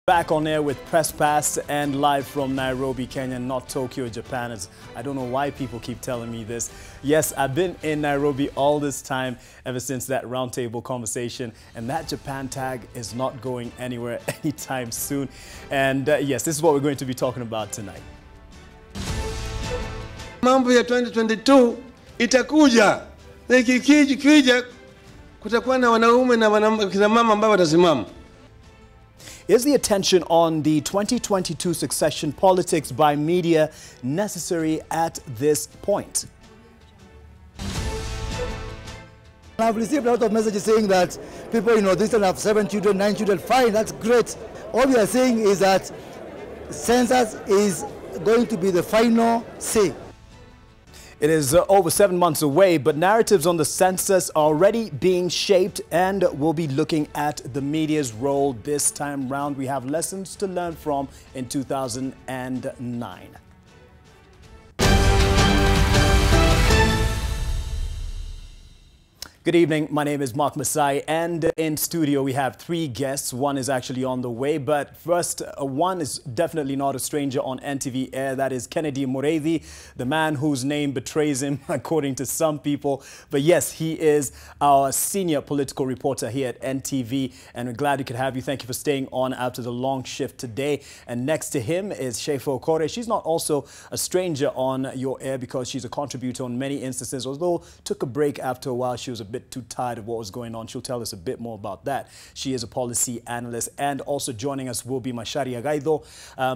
Back on air with Presspass and live from Nairobi, Kenya, not Tokyo, Japan. I don't know why people keep telling me this. Yes, I've been in Nairobi all this time, ever since that roundtable conversation, and that Japan tag is not going anywhere anytime soon. And yes, this is what we're going to be talking about tonight. Mambo ya 2022 itakuja. Na ikija kutakuwa na wanaume na kina mama ambao watasimama. Is the attention on the 2022 succession politics by media necessary at this point? I've received a lot of messages saying that people, this one have 7 children, 9 children, fine, that's great. All we are saying is that census is going to be the final say. It is over 7 months away, but narratives on the census are already being shaped, and we'll be looking at the media's role this time round. We have lessons to learn from in 2009. Good evening, my name is Mark Masai, and in studio we have 3 guests. One is actually on the way, but first, one is definitely not a stranger on NTV Air. That is Kennedy Mureithi, the man whose name betrays him, according to some people. But yes, he is our senior political reporter here at NTV, and we're glad we could have you. Thank you for staying on after the long shift today. And next to him is Shefo Okore. She's not also a stranger on your air because she's a contributor on many instances, although took a break after a while. She was a bit too tired of what was going on. She'll tell us a bit more about that. She is a policy analyst, and also joining us will be Masai Agaido.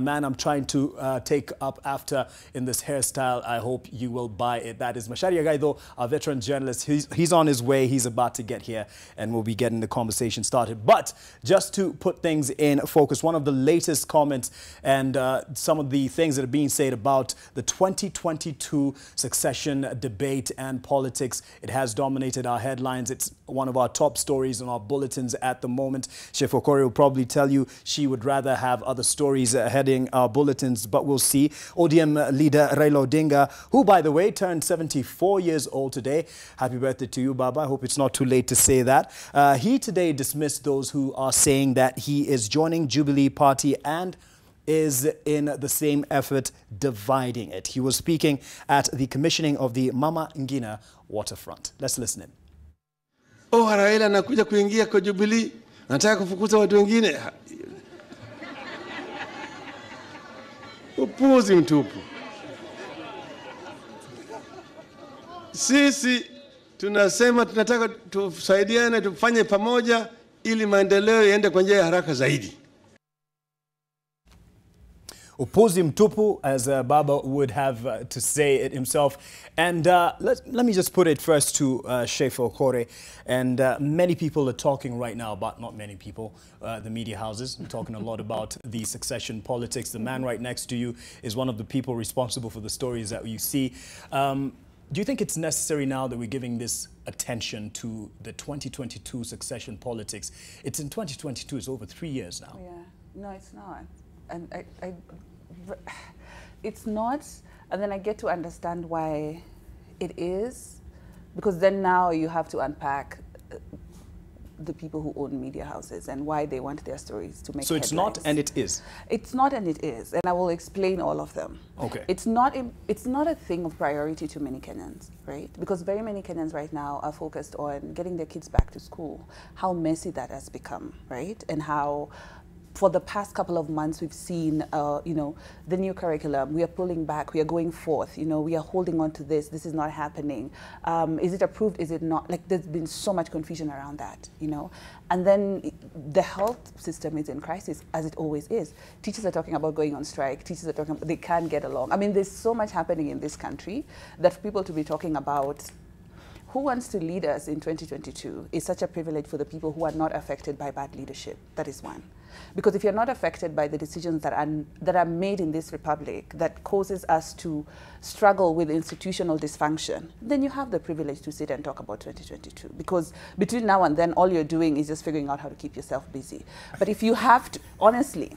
Man, I'm trying to take up after in this hairstyle. I hope you will buy it. That is Masai Agaido, our veteran journalist. He's on his way. He's about to get here, and we'll be getting the conversation started. But just to put things in focus, one of the latest comments and some of the things that are being said about the 2022 succession debate and politics, it has dominated our headlines. It's one of our top stories on our bulletins at the moment. Shefo Okore will probably tell you she would rather have other stories heading our bulletins, but we'll see. ODM leader Raila Odinga, who, by the way, turned 74 years old today. Happy birthday to you, Baba. I hope it's not too late to say that. He today dismissed those who are saying that he is joining Jubilee Party and is in the same effort dividing it. He was speaking at the commissioning of the Mama Ngina waterfront. Let's listen in. Oh, Raila anakuja kuingia kwa Jubilee, anataka kufukuza watu wengine. Upuzi mtupu. Sisi tunasema tunataka tusaidiane, tufanye pamoja ili maendeleo yaende kwa njia ya haraka zaidi. Upuzi mtupu, as Baba would have to say it himself. And let me just put it first to Shefo Okore. And many people are talking right now about, not many people, the media houses, talking a lot about the succession politics. The man right next to you is one of the people responsible for the stories that you see. Do you think it's necessary now that we're giving this attention to the 2022 succession politics? It's in 2022, it's over 3 years now. Yeah, no, it's not. And it's not, and then I get to understand why it is, because then now you have to unpack the people who own media houses and why they want their stories to make So headlines. It's not and it is? It's not and it is, and I will explain all of them. Okay. It's not a thing of priority to many Kenyans, right? Because very many Kenyans right now are focused on getting their kids back to school, how messy that has become, right? And how for the past couple of months, we've seen, the new curriculum. We are pulling back. We are going forth. We are holding on to this. This is not happening. Is it approved? Is it not? Like, there's been so much confusion around that, And then the health system is in crisis, as it always is. Teachers are talking about going on strike. Teachers are talking about they can't get along. I mean, there's so much happening in this country that for people to be talking about who wants to lead us in 2022 is such a privilege for the people who are not affected by bad leadership. That is one. Because if you're not affected by the decisions that are made in this republic that causes us to struggle with institutional dysfunction, then you have the privilege to sit and talk about 2022. Because between now and then, all you're doing is just figuring out how to keep yourself busy. But if you have to, honestly,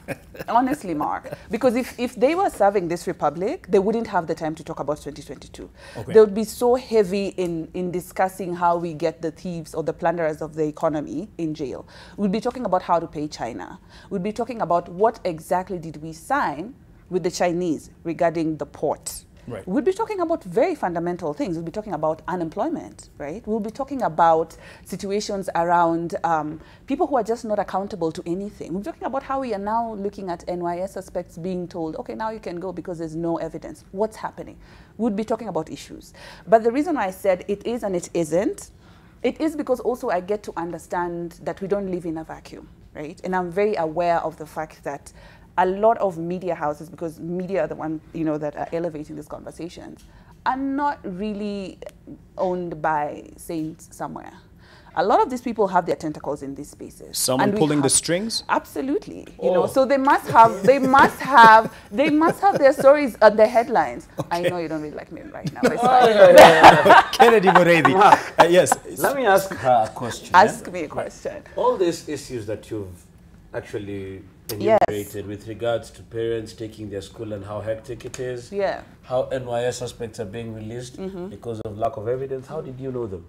Mark, because if they were serving this republic, they wouldn't have the time to talk about 2022. Okay. They would be so heavy in discussing how we get the thieves or the plunderers of the economy in jail. We'll be talking about how to pay China. We'll be talking about what exactly did we sign with the Chinese regarding the port. Right. We'll be talking about very fundamental things. We'll be talking about unemployment, right? We'll be talking about situations around people who are just not accountable to anything. We're talking about how we are now looking at NYS suspects being told, okay, now you can go because there's no evidence. What's happening? We'll be talking about issues. But the reason why I said it is and it isn't, it is because also I get to understand that we don't live in a vacuum, right? And I'm very aware of the fact that a lot of media houses, because media are the one, that are elevating these conversations, are not really owned by saints somewhere. A lot of these people have their tentacles in these spaces. Someone pulling the strings? Absolutely. So they must have their stories on the headlines. Okay. I know you don't really like me right now. Kennedy Mureithi. Yes. Let me ask her a question. Ask me a question. All these issues that you've actually enumerated with regards to parents taking their school and how hectic it is, how NYS suspects are being released because of lack of evidence, how did you know them?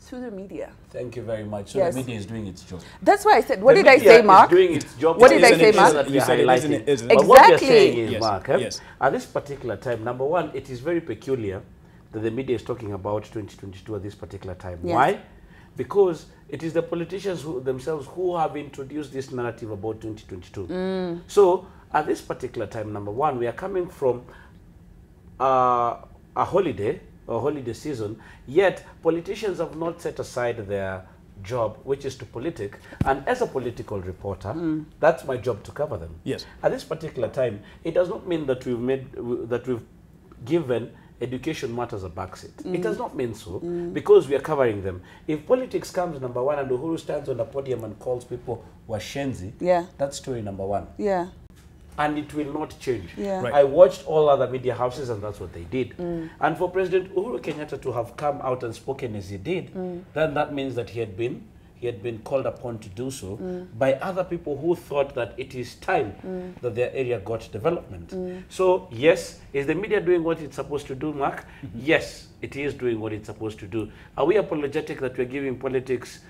Through the media. Thank you very much. So the media is doing its job. That's why I said, what did I say, Mark? Doing its job. What did I say, Mark? That we are highlighting. Exactly. But what you're saying is, Mark, at this particular time, number one, it is very peculiar that the media is talking about 2022 at this particular time. Yes. Why? Because it is the politicians themselves who have introduced this narrative about 2022. So at this particular time, number one, we are coming from a holiday season, yet politicians have not set aside their job, which is to politic. And as a political reporter, that's my job to cover them. Yes. At this particular time, it does not mean that we've given education matters a backseat. It does not mean so, because we are covering them. If politics comes number one and Uhuru stands on the podium and calls people washenzi, that's story number one. Yeah. And it will not change. Yeah. Right. I watched all other media houses and that's what they did. And for President Uhuru Kenyatta to have come out and spoken as he did, then that means that he had been called upon to do so by other people who thought that it is time that their area got development. So yes, is the media doing what it's supposed to do, Mark? Yes, it is doing what it's supposed to do. Are we apologetic that we're giving politics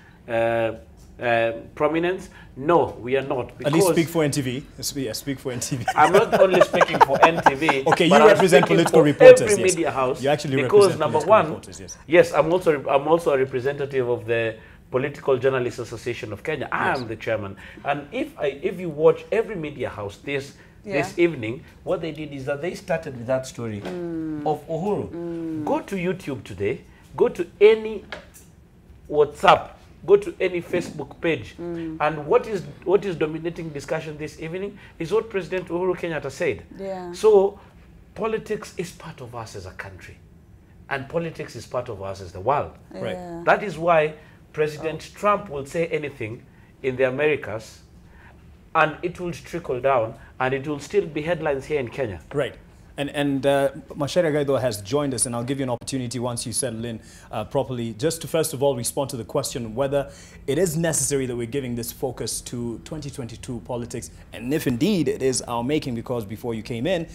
prominence? No, we are not. At least speak for NTV. Speak for NTV. I'm not only speaking for NTV. Okay, you but represent political reporters. Every media house. You actually because represent number one, reporters, yes, I'm also a representative of the Political Journalists Association of Kenya. I am the chairman. And if you watch every media house this evening, what they did is that they started with that story of Uhuru. Go to YouTube today, go to any WhatsApp, go to any Facebook page, and what is dominating discussion this evening is what President Uhuru Kenyatta said. Yeah. So politics is part of us as a country, and politics is part of us as the world. Yeah. Right. That is why President Trump will say anything in the Americas, and it will trickle down, and it will still be headlines here in Kenya. Right. And Macharia Gaido has joined us, and I'll give you an opportunity once you settle in properly, just to first of all respond to the question whether it is necessary that we're giving this focus to 2022 politics, and if indeed it is our making, because before you came in,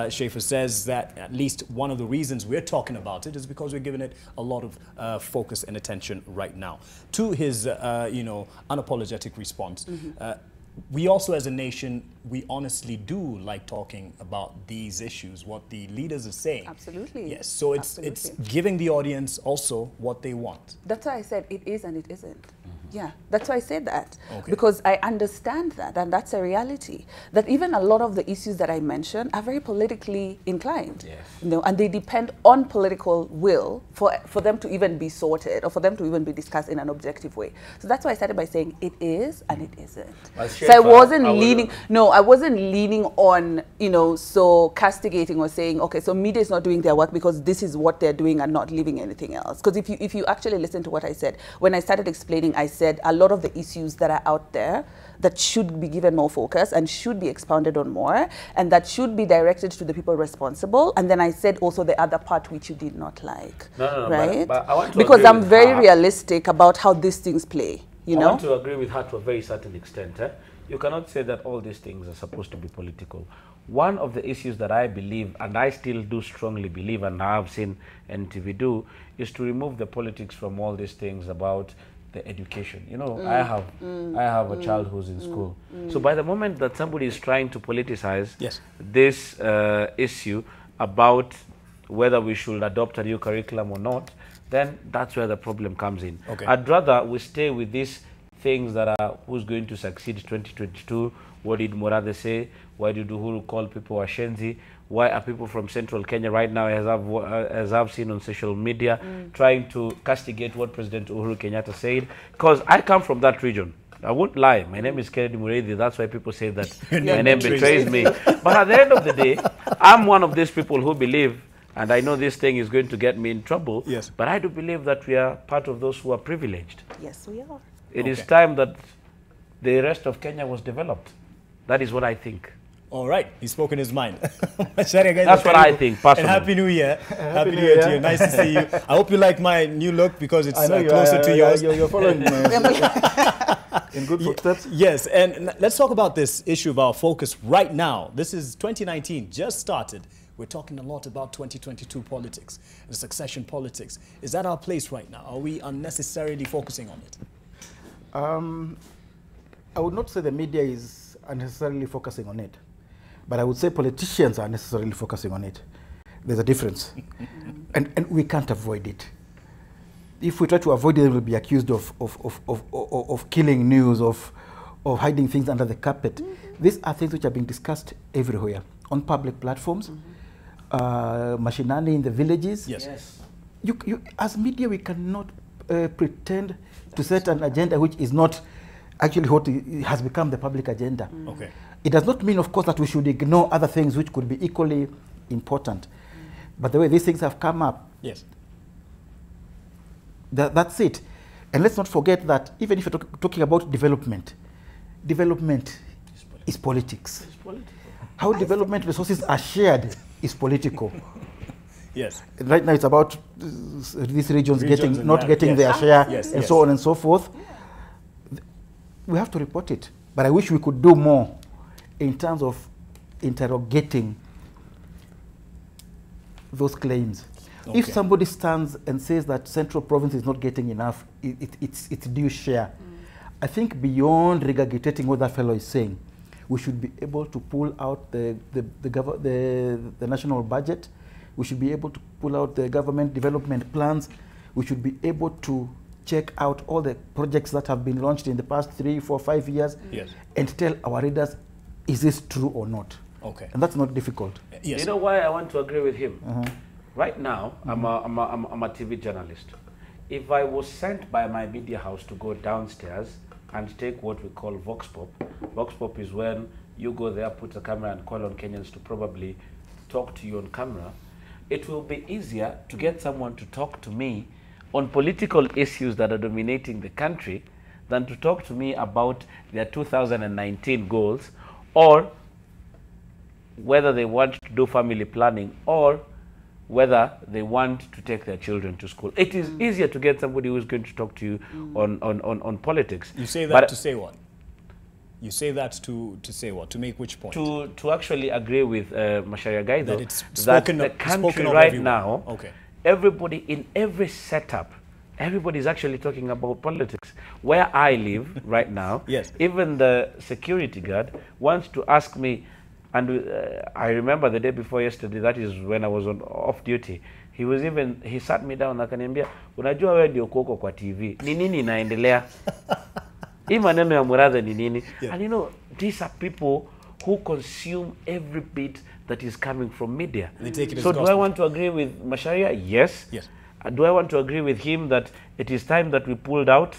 Schaefer says that at least one of the reasons we're talking about it is because we're giving it a lot of focus and attention right now. To his, unapologetic response, we also as a nation, we honestly do like talking about these issues, what the leaders are saying. Absolutely. Yes, so it's giving the audience also what they want. That's why I said it is and it isn't. Yeah, that's why I said that. Okay. Because I understand that, and that's a reality. That even a lot of the issues that I mentioned are very politically inclined. Yes. And they depend on political will for them to even be sorted or for them to even be discussed in an objective way. So that's why I started by saying it is and it isn't. So I wasn't I wasn't leaning on, so castigating or saying, okay, so media is not doing their work because this is what they're doing and not leaving anything else. Because if you actually listen to what I said, when I started explaining, I said a lot of the issues that are out there that should be given more focus and should be expounded on more and that should be directed to the people responsible. And then I said also the other part which you did not like. No, right? But I want to because I'm very realistic about how these things play. I want to agree with her to a very certain extent. you cannot say that all these things are supposed to be political. One of the issues that I believe, and I still do strongly believe, and I have seen NTV do, is to remove the politics from all these things about the education. You know, I have a child who's in school. So by the moment that somebody is trying to politicize this issue about whether we should adopt a new curriculum or not, then that's where the problem comes in. Okay. I'd rather we stay with these things that are who's going to succeed 2022. What did Murathe say? Why did Uhuru call people Washenzi? Why are people from central Kenya right now, as I've seen on social media, trying to castigate what President Uhuru Kenyatta said? Because I come from that region. I won't lie. My name is Kennedy Muredi. That's why people say that my name betrays me. But at the end of the day, I'm one of these people who believe, and I know this thing is going to get me in trouble, but I do believe that we are part of those who are privileged. Yes, we are. It is time that the rest of Kenya was developed. That is what I think. All right, he's spoken his mind. That's what I think, personally. And Happy New Year. Happy New Year to you. Nice to see you. I hope you like my new look because it's closer to yours. You're following in good footsteps. Yes, and let's talk about this issue of our focus right now. This is 2019, just started. We're talking a lot about 2022 politics, the succession politics. Is that our place right now? Are we unnecessarily focusing on it? I would not say the media is unnecessarily focusing on it, but I would say politicians are necessarily focusing on it. There's a difference, and we can't avoid it. If we try to avoid it, we will be accused of killing news, of hiding things under the carpet. These are things which are being discussed everywhere, on public platforms, machinally in the villages. Yes. You, as media, we cannot pretend to set an agenda which is not actually what has become the public agenda. Okay. It does not mean, of course, that we should ignore other things which could be equally important. But the way these things have come up, that's it. And let's not forget that even if you're talking about development, development is politics. It's political. How development resources are shared is political. Yes. Right now it's about these regions not getting their share and so on and so forth. We have to report it. But I wish we could do more in terms of interrogating those claims. Okay. If somebody stands and says that Central Province is not getting enough, it's due share, I think beyond regurgitating what that fellow is saying, we should be able to pull out the national budget. We should be able to pull out the government development plans. We should be able to check out all the projects that have been launched in the past 3, 4, 5 years and tell our readers, is this true or not? Okay. And that's not difficult. Yes. You know why I want to agree with him? Right now, I'm a TV journalist. If I was sent by my media house to go downstairs and take what we call Vox Pop. Vox Pop is when you go there, put a camera and call on Kenyans to probably talk to you on camera. It will be easier to get someone to talk to me on political issues that are dominating the country than to talk to me about their 2019 goals or whether they want to do family planning or whether they want to take their children to school. It is easier to get somebody who is going to talk to you on politics. You say that to say what? You say that to say what? To make which point? To actually agree with Macharia Guy, though, that the country right now, everybody in every setup, everybody is actually talking about politics. Where I live right now, even the security guard wants to ask me, and I remember the day before yesterday, that is when I was on off duty, he sat me down akaniambia, unajua wewe ndio koko kwa TV. Ni nini inaendelea? Hii maneno ya Murathe ni nini? And you know, these are people who consume every bit that is coming from media. They take it as so do I want to agree with Macharia? Yes. Do I want to agree with him that it is time that we pulled out?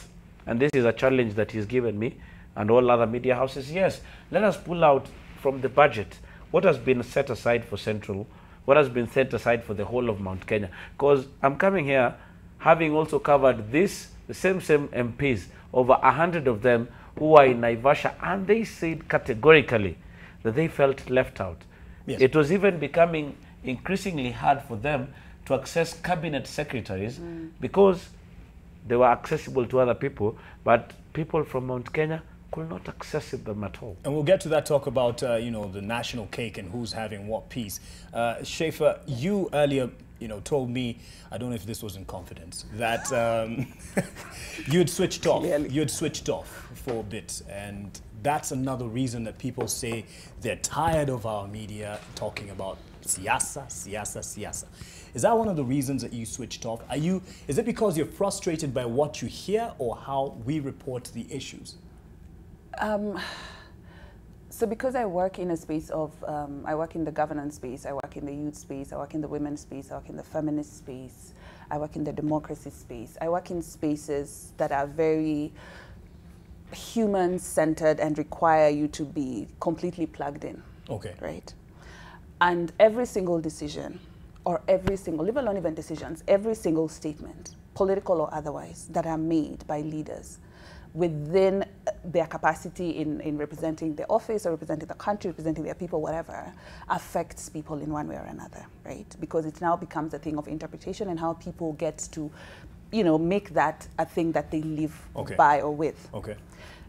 And this is a challenge that he's given me and all other media houses. Yes. Let us pull out from the budget what has been set aside for Central, what has been set aside for the whole of Mount Kenya. Because I'm coming here having also covered this, the same MPs, over 100 of them who are in Naivasha, and they said categorically that they felt left out. It was even becoming increasingly hard for them to access cabinet secretaries because they were accessible to other people, but people from Mount Kenya could not access them at all. And we'll get to that talk about, you know, the national cake and who's having what piece. Schaefer, you earlier, you know, told me, I don't know if this was in confidence, that you had switched off. Clearly. You had switched off for a bit. And that's another reason that people say they're tired of our media talking about siyasa, siyasa, siyasa. Is that one of the reasons that you switched off? Is it because you're frustrated by what you hear or how we report the issues? So because I work in a space of, I work in the governance space, I work in the youth space, I work in the women's space, I work in the feminist space, I work in the democracy space. I work in spaces that are very human-centered and require you to be completely plugged in. Okay. Right? And every single decision, or every single, leave alone even decisions, every single statement, political or otherwise, that are made by leaders within their capacity in representing the office or representing the country, representing their people, whatever, affects people in one way or another, right? Because it now becomes a thing of interpretation and how people get to, you know, make that a thing that they live by or with. Okay.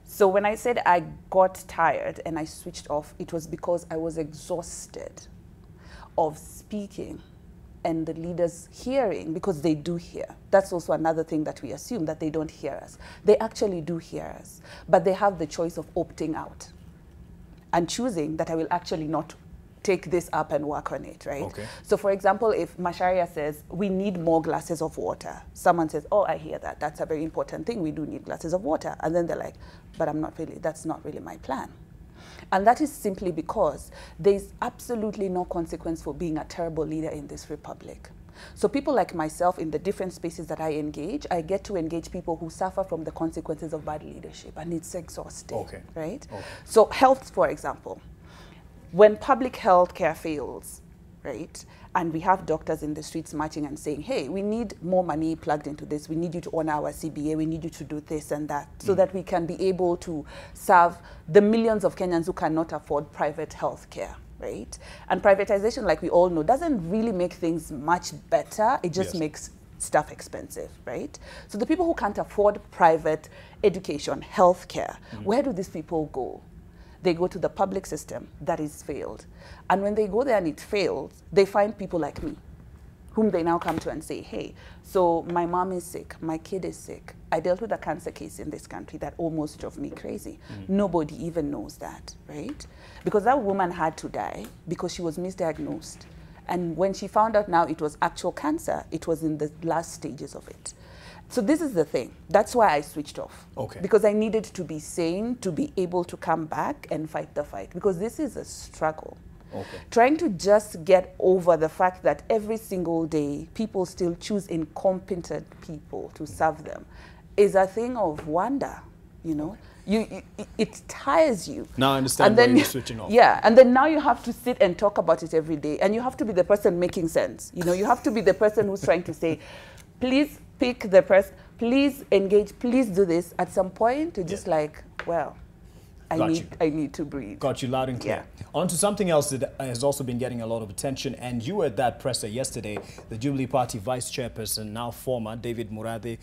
So when I said I got tired and I switched off, it was because I was exhausted of speaking and the leaders hearing, because they do hear. That's also another thing that we assume, that they don't hear us. They actually do hear us, but they have the choice of opting out and choosing that I will actually not take this up and work on it, right? Okay. So for example, if Masharia says, we need more glasses of water, someone says, oh, I hear that. That's a very important thing. We do need glasses of water. And then they're like, but that's not really my plan. And that is simply because there's absolutely no consequence for being a terrible leader in this republic. So people like myself, in the different spaces that I engage, I get to engage people who suffer from the consequences of bad leadership, and it's exhausting, right? Okay. So health, for example, when public health care fails, right, and we have doctors in the streets marching and saying, hey, we need more money plugged into this, we need you to honor our CBA, we need you to do this and that, so that we can be able to serve the millions of Kenyans who cannot afford private health care, right? And privatization, like we all know, doesn't really make things much better, it just makes stuff expensive, right? So the people who can't afford private education, health care, where do these people go? They go to the public system that is failed. And when they go there and it fails, they find people like me, whom they now come to and say, hey, so my mom is sick, my kid is sick. I dealt with a cancer case in this country that almost drove me crazy. Nobody even knows that, right? Because that woman had to die because she was misdiagnosed. And when she found out now it was actual cancer, it was in the last stages of it. So this is the thing. That's why I switched off. Okay. Because I needed to be sane, to be able to come back and fight the fight. Because this is a struggle. Okay. Trying to just get over the fact that every single day people still choose incompetent people to serve them is a thing of wonder, you know. It tires you. Now I understand why you're switching off. Yeah, and then now you have to sit and talk about it every day. And you have to be the person making sense. You know, you have to be the person who's trying to say, please pick the person, please engage, please do this. At some point, you're just like, well, I need to breathe. Got you loud and clear. Yeah. On to something else that has also been getting a lot of attention, and you were at that presser yesterday. The Jubilee Party Vice Chairperson, now former, David Murathe,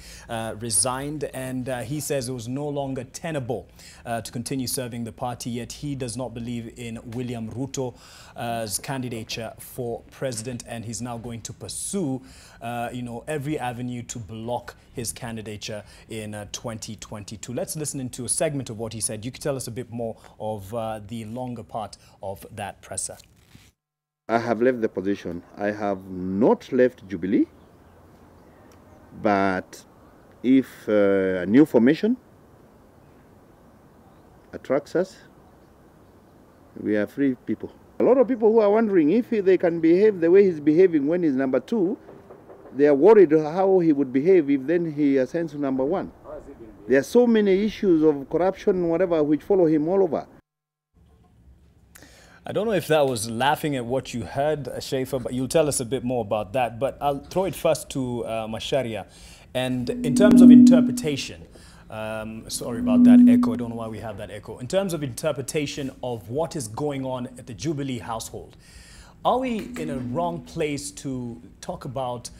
resigned, and he says it was no longer tenable to continue serving the party, yet he does not believe in William Ruto's candidature for president, and he's now going to pursue every avenue to block his candidature in 2022. Let's listen into a segment of what he said. You can tell us a bit more of the longer part of that presser. I have left the position. I have not left Jubilee, but if a new formation attracts us, we are free people. A lot of people who are wondering if they can behave the way he's behaving when he's number 2, they are worried how he would behave if then he ascends to number 1. There are so many issues of corruption and whatever which follow him all over. I don't know if that was laughing at what you heard, Schaefer, but you'll tell us a bit more about that. But I'll throw it first to Masharia. And in terms of interpretation, sorry about that echo, I don't know why we have that echo. In terms of interpretation of what is going on at the Jubilee household, are we in a wrong place to talk about,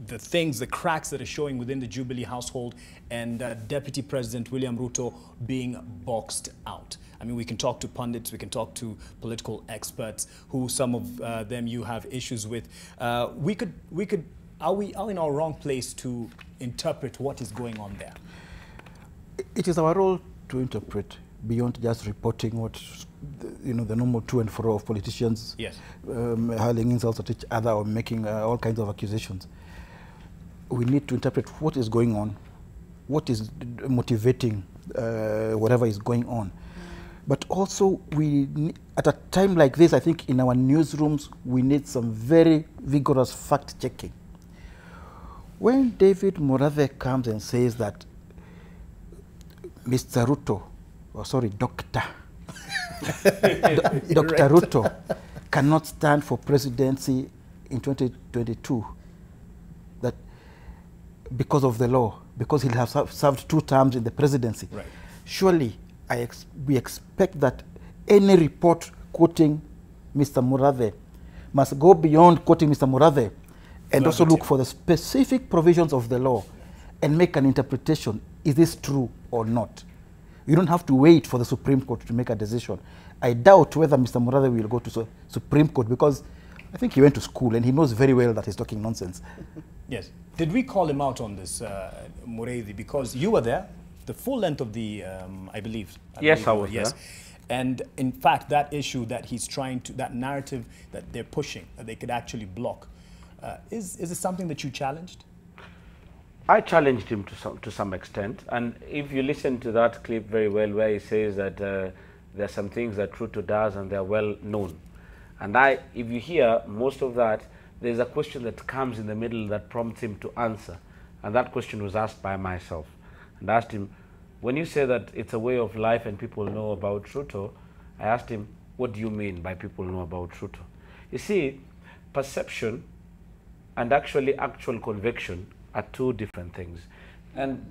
the things, the cracks that are showing within the Jubilee household, and Deputy President William Ruto being boxed out. I mean, we can talk to pundits, we can talk to political experts, who some of them you have issues with. Are we in our wrong place to interpret what is going on there? It is our role to interpret beyond just reporting what, the normal to and fro of politicians, yes, hurling insults at each other or making all kinds of accusations. We need to interpret what is going on, what is motivating whatever is going on. But also, at a time like this, I think in our newsrooms, we need some very vigorous fact-checking. When David Murathe comes and says that Mr. Ruto, Dr. Dr. Ruto cannot stand for presidency in 2022, that because of the law, because he'll have served 2 terms in the presidency. Right. Surely, we expect that any report quoting Mr. Murathe must go beyond quoting Mr. Murathe and also look for the specific provisions of the law and make an interpretation. Is this true or not? You don't have to wait for the Supreme Court to make a decision. I doubt whether Mr. Murathe will go to Supreme Court, because I think he went to school and he knows very well that he's talking nonsense. Yes. Did we call him out on this, Mureithi? Because you were there, the full length of the, I believe. Yes, I was there. And in fact, that issue that he's trying to, that narrative that they're pushing, that they could actually block, is it something that you challenged? I challenged him to some extent, and if you listen to that clip very well, where he says that there are some things that Ruto does and they are well known, and if you hear most of that, there's a question that comes in the middle that prompts him to answer, and that question was asked by myself, and I asked him, when you say that it's a way of life and people know about Ruto, I asked him, what do you mean by people know about Ruto? You see, perception and actual conviction are 2 different things. And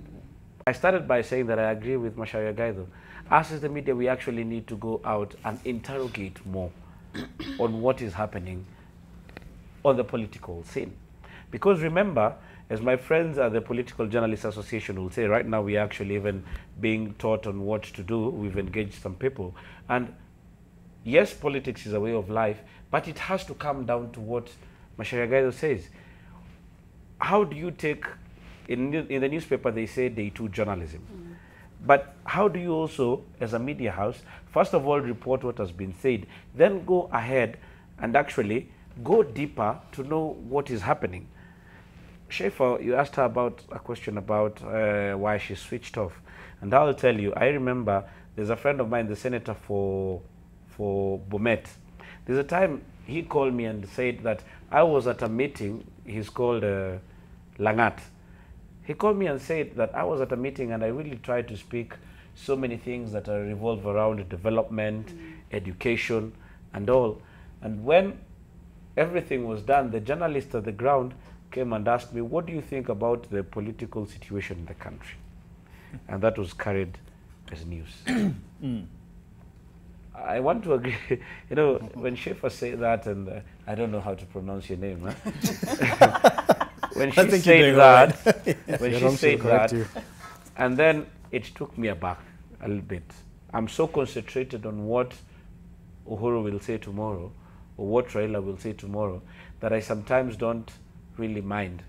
I started by saying that I agree with Masai Gaido. Us as the media, we actually need to go out and interrogate more on what is happening on the political scene. Because remember, as my friends at the Political Journalists Association will say, right now we are actually even being taught on what to do. We've engaged some people. And yes, politics is a way of life, but it has to come down to what Masai Gaido says. How do you take, in the newspaper they say day 2 journalism, but how do you also, as a media house, first of all report what has been said, then go ahead and actually go deeper to know what is happening? Schaefer, you asked her about a question about why she switched off, and I'll tell you, I remember there's a friend of mine, the senator for Bomet. There's a time he called me and said that I was at a meeting, he's called Langat. He called me and said that I was at a meeting and I really tried to speak so many things that revolve around development, education, and all. And when everything was done, the journalist at the ground came and asked me, what do you think about the political situation in the country? And that was carried as news. I want to agree, when Schaefer said that, and I don't know how to pronounce your name, huh? When she said that, and then it took me aback a little bit. I'm so concentrated on what Uhuru will say tomorrow, or what Raila will say tomorrow, that I sometimes don't really mind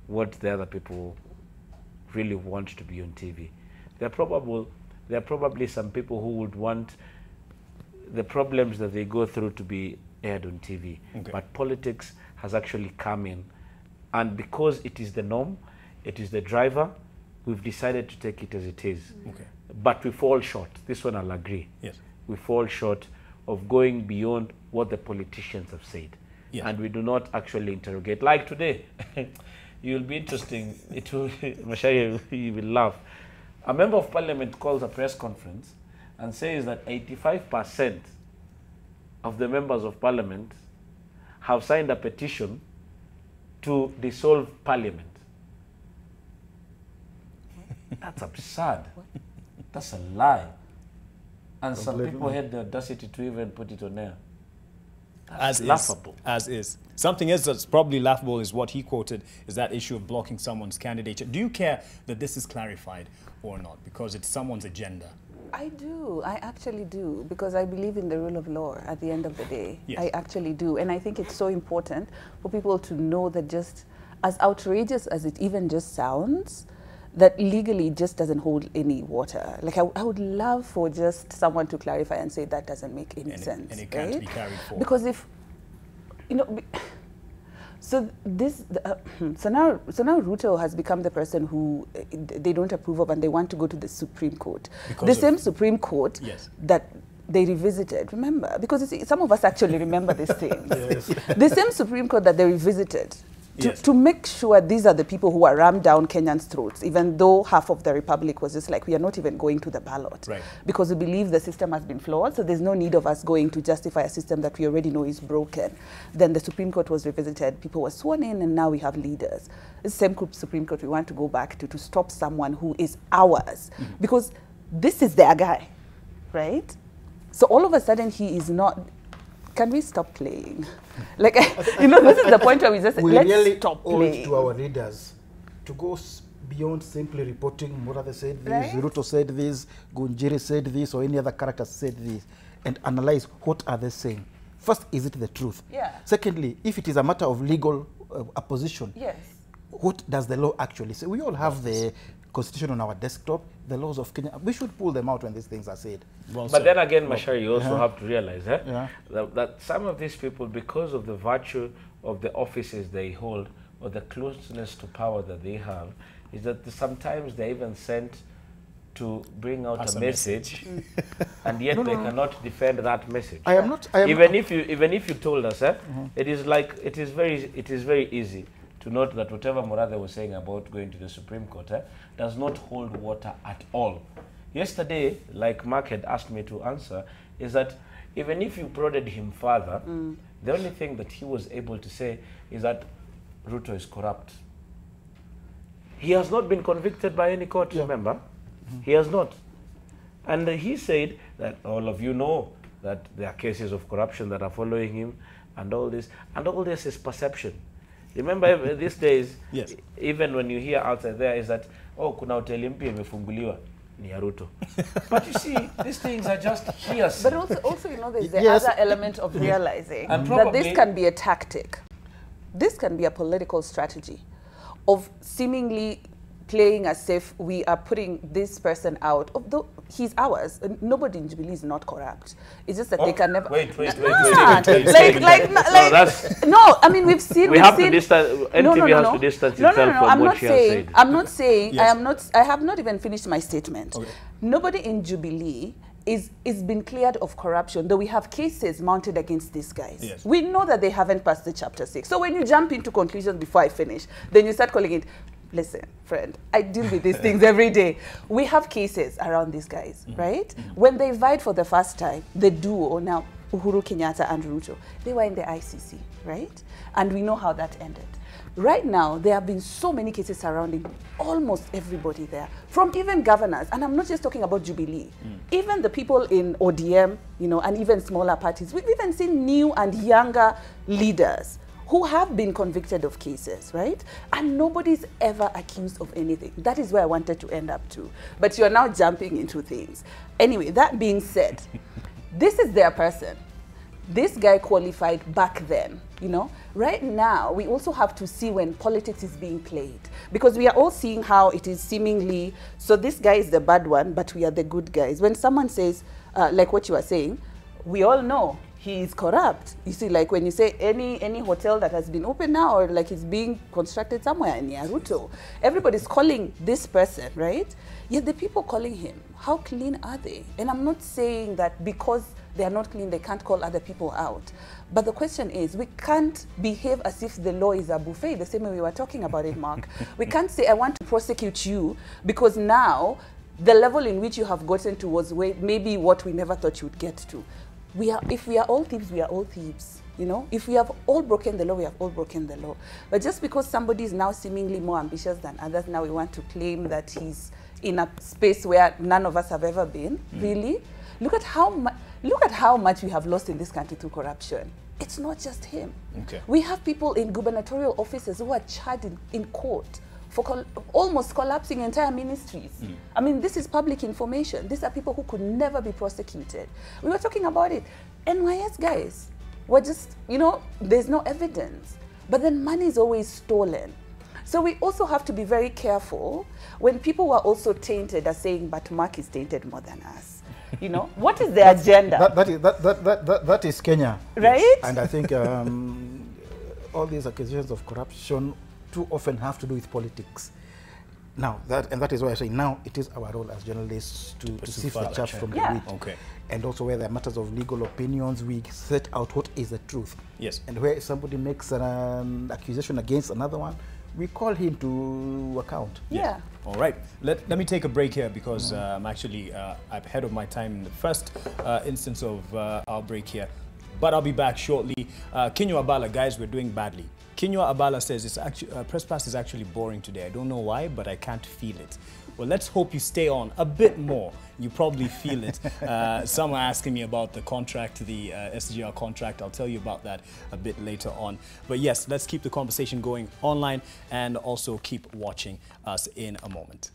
what the other people really want to be on TV. There are probably some people who would want the problems that they go through to be aired on TV. Okay. But politics has actually come in. And because it is the norm, it is the driver, we've decided to take it as it is. Okay. But we fall short. This one I'll agree. Yes. We fall short of going beyond what the politicians have said. Yeah. And we do not actually interrogate. Like today, you'll be interesting. It will, Masai, you will laugh. A member of parliament calls a press conference and says that 85% of the members of parliament have signed a petition to dissolve parliament. That's absurd. That's a lie. And some people had the audacity to even put it on air. As laughable. As is. Something else that's probably laughable is what he quoted, is that issue of blocking someone's candidature. Do you care that this is clarified or not? Because it's someone's agenda. I do. I actually do, because I believe in the rule of law at the end of the day. Yes. I actually do. And I think it's so important for people to know that, just as outrageous as it even just sounds, that legally just doesn't hold any water. Like, I would love for just someone to clarify and say that doesn't make any sense. And it can't be carried forward. Because if, you know, so now Ruto has become the person who they don't approve of, and they want to go to the Supreme Court. The same Supreme Court that they revisited, remember? Because you see, some of us actually remember these things. The same Supreme Court that they revisited to make sure these are the people who are rammed down Kenyans' throats, even though half of the Republic was just like, we are not even going to the ballot. Right. Because we believe the system has been flawed, so there's no need of us going to justify a system that we already know is broken. Then the Supreme Court was revisited, people were sworn in, and now we have leaders. The same Supreme Court we want to go back to stop someone who is ours, because this is their guy, right? So all of a sudden he is not. Can we stop playing? Like, you know, this is the point where we just let's really stop playing. To our leaders to go beyond simply reporting Murathe said this, Ruto said this, Gunjiri said this, or any other character said this, and analyze what are they saying. First, is it the truth? Yeah. Secondly, if it is a matter of legal opposition, yes, what does the law actually say? We all have the Constitution on our desktop, the laws of Kenya. We should pull them out when these things are said. Well, but then again, Masai, you also have to realize that some of these people, because of the virtue of the offices they hold or the closeness to power that they have, is that sometimes they're even sent to bring out a message, and yet they cannot defend that message. I am not. Even if you told us, it is very easy to note that whatever Murathe was saying about going to the Supreme Court does not hold water at all. Yesterday, like Mark had asked me to answer, is that even if you prodded him further, the only thing that he was able to say is that Ruto is corrupt. He has not been convicted by any court, remember? He has not. And he said that all of you know that there are cases of corruption that are following him, and all this is perception. Remember, these days, even when you hear outside there is that, oh, kuna hoteli mpya imefunguliwa ni ya Ruto. But you see, these things are just hearsay. But also, you know, there's the other element of realizing that this can be a tactic. This can be a political strategy of seemingly playing as if we are putting this person out. Although he's ours, nobody in Jubilee is not corrupt. It's just that they can never. Wait. No, I mean we've seen. We have to distance. NTV has to distance itself from what she has said. I'm not saying. I have not even finished my statement. Okay. Nobody in Jubilee is been cleared of corruption, though we have cases mounted against these guys. Yes. We know that they haven't passed the Chapter 6. So when you jump into conclusions before I finish, then you start calling it. Listen, friend, I deal with these things every day. We have cases around these guys, right? When they vied for the first time, the duo, now Uhuru Kenyatta and Ruto, they were in the ICC, right? And we know how that ended. Right now, there have been so many cases surrounding almost everybody there, from even governors, and I'm not just talking about Jubilee, even the people in ODM, you know, and even smaller parties. We've even seen new and younger leaders who have been convicted of cases, right? And nobody's ever accused of anything. That is where I wanted to end up to. But you're now jumping into things. Anyway, that being said, this is their person. This guy qualified back then, you know? Right now, we also have to see when politics is being played. Because we are all seeing how it is seemingly, so this guy is the bad one, but we are the good guys. When someone says, like what you are saying, we all know he is corrupt. You see, like when you say any hotel that has been open now or like it's being constructed somewhere in Ruto, everybody's calling this person, right? Yet the people calling him, how clean are they? And I'm not saying that because they are not clean, they can't call other people out. But the question is, we can't behave as if the law is a buffet, the same way we were talking about it, Mark. We can't say, I want to prosecute you because now the level in which you have gotten to was maybe what we never thought you would get to. If we are all thieves, we are all thieves, you know? If we have all broken the law, we have all broken the law. But just because somebody is now seemingly more ambitious than others, now we want to claim that he's in a space where none of us have ever been, really? Look at how much we have lost in this country through corruption. it's not just him. Okay. We have people in gubernatorial offices who are charged in court for almost collapsing entire ministries. I mean, this is public information. These are people who could never be prosecuted. We were talking about it. NYS guys were just, you know, there's no evidence. But then money is always stolen. So we also have to be very careful when people were also tainted as saying, but Mark is tainted more than us. You know, what is the agenda? That is Kenya. Right? And I think all these accusations of corruption too often have to do with politics. Now, that is why I say now it is our role as journalists to sift the chaff from the wheat. Okay. And also where there are matters of legal opinions, we set out what is the truth. Yes. And where somebody makes an accusation against another one, we call him to account. Yeah. All right. Let me take a break here because I'm actually ahead of my time in the first instance of our break here. But I'll be back shortly. Kinyo Abala, guys, we're doing badly. Kinyo Abala says it's actually Presspass is actually boring today. I don't know why, but I can't feel it. Well, let's hope you stay on a bit more. You probably feel it. Some are asking me about the contract, the SGR contract. I'll tell you about that a bit later on. But yes, let's keep the conversation going online and also keep watching us in a moment.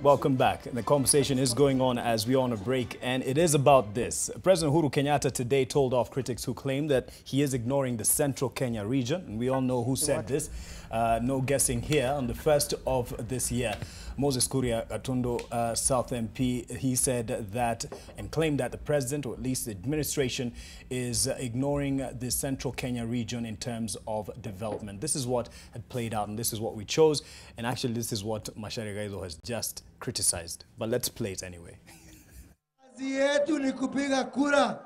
Welcome back. The conversation is going on as we're on a break, and it is about this. President Uhuru Kenyatta today told off critics who claim that he is ignoring the central Kenya region, and we all know who said this. No guessing here. On the 1st of this year, Moses Kuria, Atundo South MP, he said that and claimed that the president, or at least the administration, is ignoring the central Kenya region in terms of development. This is what had played out, and this is what we chose. And actually, this is what Masai has just criticized. But let's play it anyway. Kazi yetu ni kupiga kura.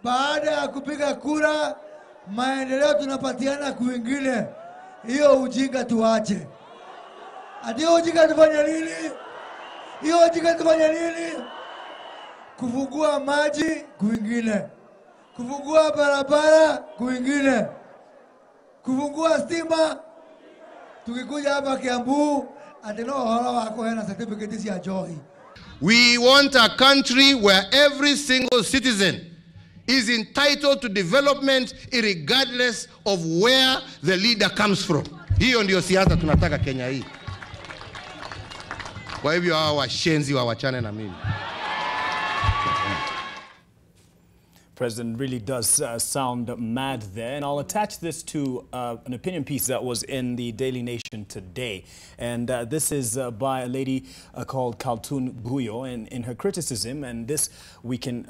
Baada ya kupiga kura, maendeleo tunapatiana kwingine. Hiyo ujinga tuache. Adio ujinga tufanya nini? Hiyo ujinga tufanya nini? Kufungua maji kwingine. Kufungua barabara kwingine. Kufungua stima. Tukikuja hapa Kiambu, ateno horo wako hena certificate ya joy. We want a country where every single citizen is entitled to development regardless of where the leader comes from. Hiyo ndio siasa tunataka Kenya hii. Kwa hivyo hawa washenzi wawachane na mimi. President really does sound mad there, and I'll attach this to an opinion piece that was in the Daily Nation today, and this is by a lady called Kaltun Guyo, and in her criticism, and this we can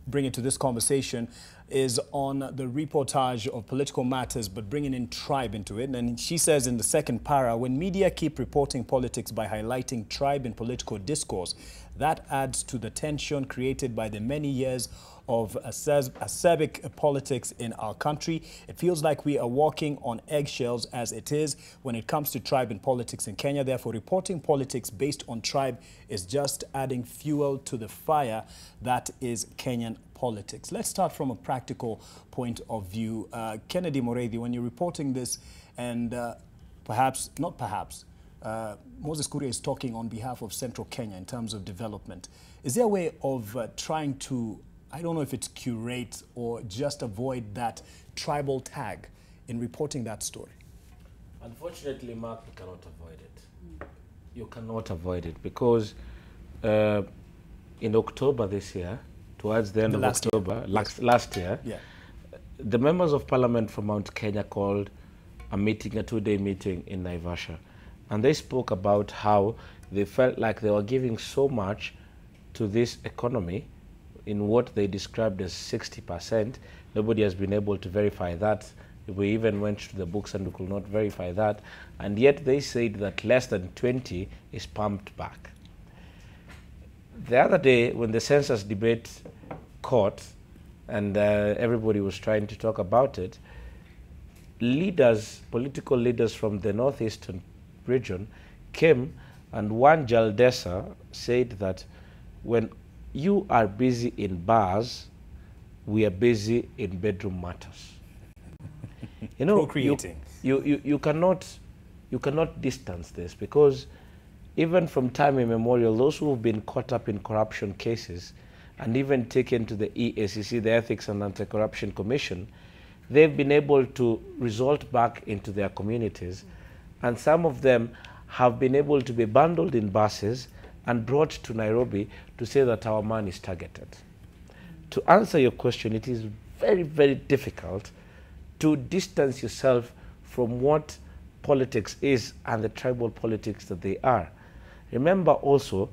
bring into this conversation, is on the reportage of political matters, but bringing in tribe into it. And she says in the second para, when media keep reporting politics by highlighting tribe in political discourse, that adds to the tension created by the many years of acerbic politics in our country. It feels like we are walking on eggshells as it is when it comes to tribe and politics in Kenya. Therefore, reporting politics based on tribe is just adding fuel to the fire that is Kenyan politics. Let's start from a practical point of view. Kennedy Mureithi, when you're reporting this, and Moses Kuria is talking on behalf of Central Kenya in terms of development. Is there a way of trying to, I don't know if it's curate or just avoid that tribal tag in reporting that story? Unfortunately, Mark, you cannot avoid it. You cannot avoid it because in October this year, towards the end of October, last year, the members of parliament from Mount Kenya called a meeting, a two-day meeting in Naivasha. And they spoke about how they felt like they were giving so much to this economy in what they described as 60%. Nobody has been able to verify that. We even went to the books and we could not verify that. And yet they said that less than 20 is pumped back. The other day, when the census debate caught and everybody was trying to talk about it, leaders, political leaders from the northeastern region came, and one Jaldesa said that when you are busy in bars, we are busy in bedroom matters. You know, you cannot distance this, because even from time immemorial, those who have been caught up in corruption cases and even taken to the EACC, the Ethics and Anti-Corruption Commission, they've been able to resort back into their communities. And some of them have been able to be bundled in buses and brought to Nairobi to say that our man is targeted. To answer your question, it is very, very difficult to distance yourself from what politics is and the tribal politics that they are. Remember also,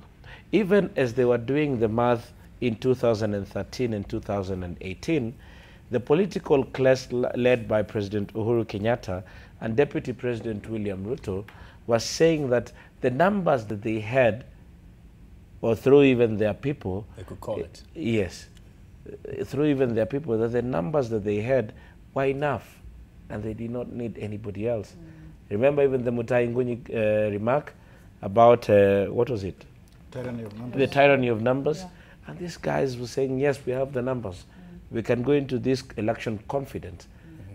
even as they were doing the math in 2013 and 2018, the political class led by President Uhuru Kenyatta and Deputy President William Ruto was saying that the numbers that they had, or through even their people, they could call it. Yes, through even their people, that the numbers that they had were enough and they did not need anybody else. Remember even the Mutai Nguni remark about, what was it? Tyranny of numbers. The tyranny of numbers. Yeah. And these guys were saying, yes, we have the numbers. We can go into this election confident.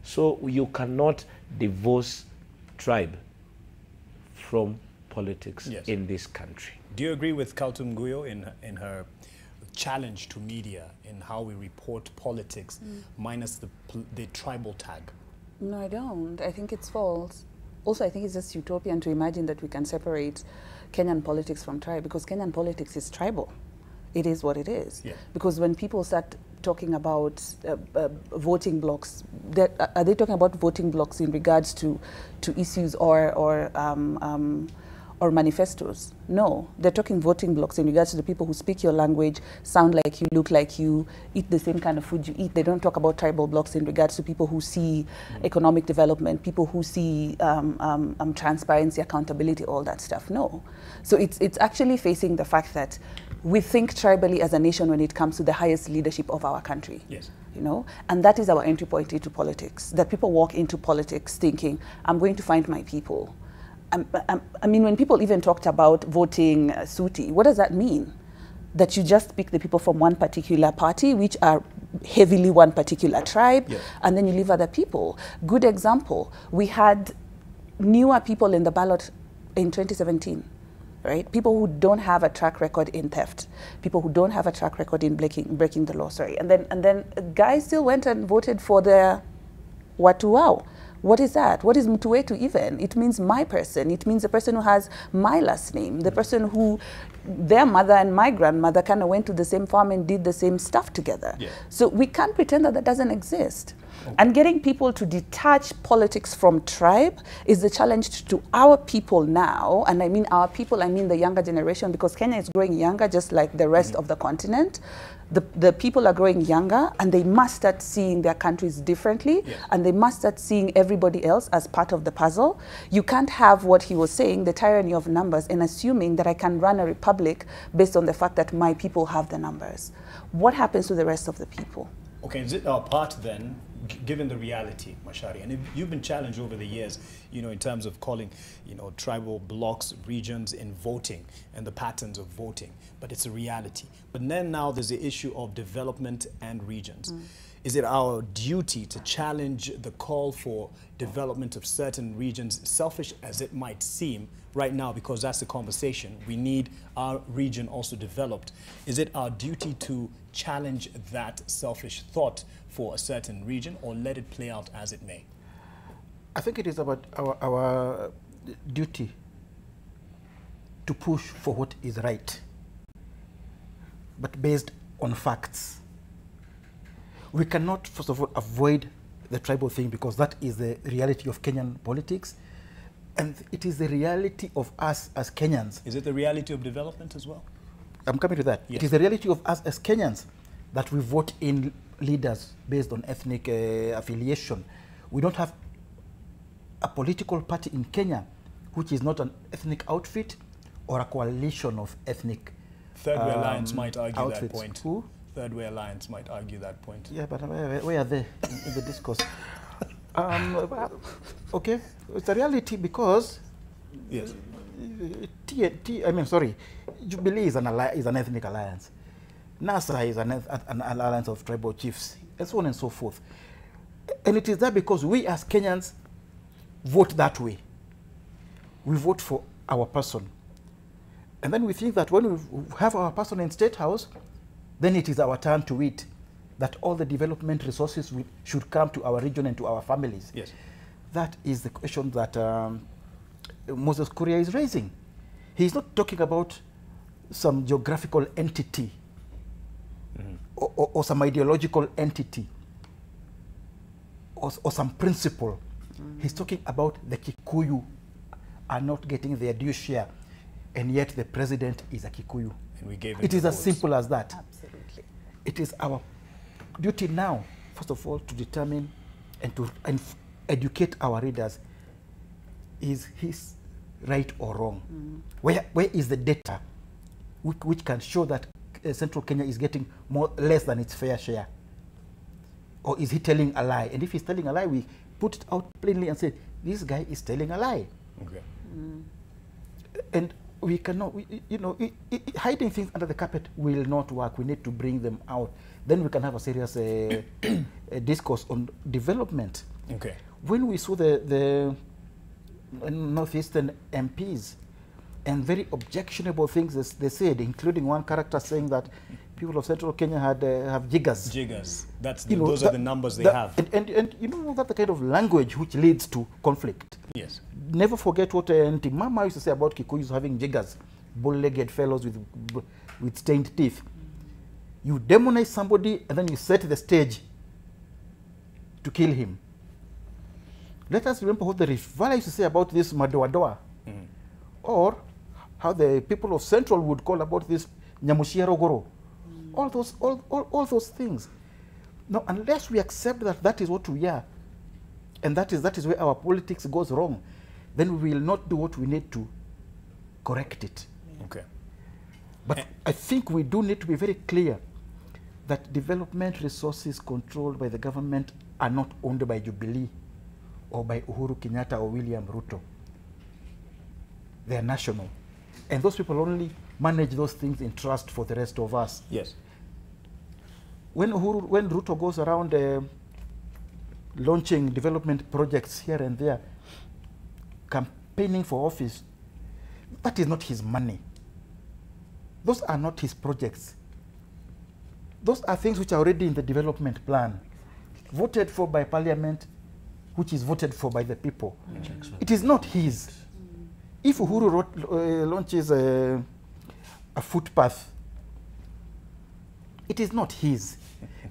So you cannot divorce tribe from politics in this country. Do you agree with Kaltun Guyo in her challenge to media in how we report politics minus the tribal tag? No, I don't. I think it's false. Also, I think it's just utopian to imagine that we can separate Kenyan politics from tribe, because Kenyan politics is tribal. It is what it is. Yeah. Because when people start talking about voting blocks, are they talking about voting blocks in regards to issues or manifestos? No, they're talking voting blocks in regards to the people who speak your language, sound like you, look like you, eat the same kind of food you eat. They don't talk about tribal blocks in regards to people who see economic development, people who see transparency, accountability, all that stuff. No. So it's actually facing the fact that we think tribally as a nation when it comes to the highest leadership of our country. Yes. You know, and that is our entry point into politics, that people walk into politics thinking, I'm going to find my people. I mean, when people even talked about voting Suti, what does that mean? That you just pick the people from one particular party, which are heavily one particular tribe, and then you leave other people. Good example, we had newer people in the ballot in 2017. Right? People who don't have a track record in theft, people who don't have a track record in breaking the law, sorry. And then guys still went and voted for the Watuwao. What is that? What is Mtuwetu even? It means my person. It means the person who has my last name, the person who their mother and my grandmother kind of went to the same farm and did the same stuff together. Yeah. So we can't pretend that that doesn't exist. Okay. And getting people to detach politics from tribe is the challenge to our people now. And I mean our people, I mean the younger generation, because Kenya is growing younger just like the rest of the continent. The people are growing younger, and they must start seeing their countries differently, and they must start seeing everybody else as part of the puzzle. You can't have what he was saying, the tyranny of numbers, and assuming that I can run a republic based on the fact that my people have the numbers. What happens to the rest of the people? Okay, is it our part then, given the reality, Mashari, and if you've been challenged over the years, you know, in terms of calling, you know, tribal blocks, regions in voting and the patterns of voting, but it's a reality. But then now there's the issue of development and regions. Is it our duty to challenge the call for development of certain regions, selfish as it might seem right now, because that's the conversation? We need our region also developed. Is it our duty to challenge that selfish thought for a certain region, or let it play out as it may? I think it is about our duty to push for what is right, but based on facts. We cannot, first of all, avoid the tribal thing, because that is the reality of Kenyan politics, and it is the reality of us as Kenyans. Is it the reality of development as well? I'm coming to that. Yes. It is the reality of us as Kenyans that we vote in leaders based on ethnic affiliation. We don't have a political party in Kenya which is not an ethnic outfit or a coalition of ethnic Third Way Alliance might argue outfits. That point. Who? Third Way Alliance might argue that point. Yeah, but where are they in the discourse? Okay, it's a reality because yes. Jubilee is an ethnic alliance. NASA is an alliance of tribal chiefs, and so on and so forth. And it is that because we as Kenyans vote that way. We vote for our person. And then we think that when we have our person in State House, then it is our turn to eat, that all the development resources should come to our region and to our families. Yes. That is the question that Moses Kuria is raising. He's not talking about some geographical entity or some ideological entity or some principle. He's talking about the Kikuyu are not getting their due share, and yet the president is a Kikuyu. And we gave it is as simple as that. Absolutely. It is our duty now, first of all, to determine and to educate our readers. Is his right or wrong? Where is the data which can show that Central Kenya is getting less than its fair share? Or is he telling a lie? And if he's telling a lie, we put it out plainly and say, this guy is telling a lie. Okay. And we cannot, hiding things under the carpet will not work. We need to bring them out. Then we can have a serious discourse on development. Okay. When we saw the Northeastern MPs and very objectionable things they said, including one character saying that people of Central Kenya have jiggers. Jiggers. Those are the numbers they have. And you know, that's the kind of language which leads to conflict. Yes. Never forget what Auntie Mama used to say about Kikuyus having jiggers, bull-legged fellows with stained teeth. You demonize somebody and then you set the stage to kill him. Let us remember what the Rivala used to say about this Madoadoa, or how the people of Central would call about this Nyamushiarogoro. All those things. Now, unless we accept that that is what we are, and that is where our politics goes wrong, then we will not do what we need to correct it. Okay. But I think we do need to be very clear that development resources controlled by the government are not owned by Jubilee or by Uhuru Kenyatta or William Ruto. They are national. And those people only manage those things in trust for the rest of us. Yes. When Ruto goes around launching development projects here and there, campaigning for office, that is not his money. Those are not his projects. Those are things which are already in the development plan, voted for by parliament, which is voted for by the people. It is not his. If Uhuru launches a footpath, it is not his.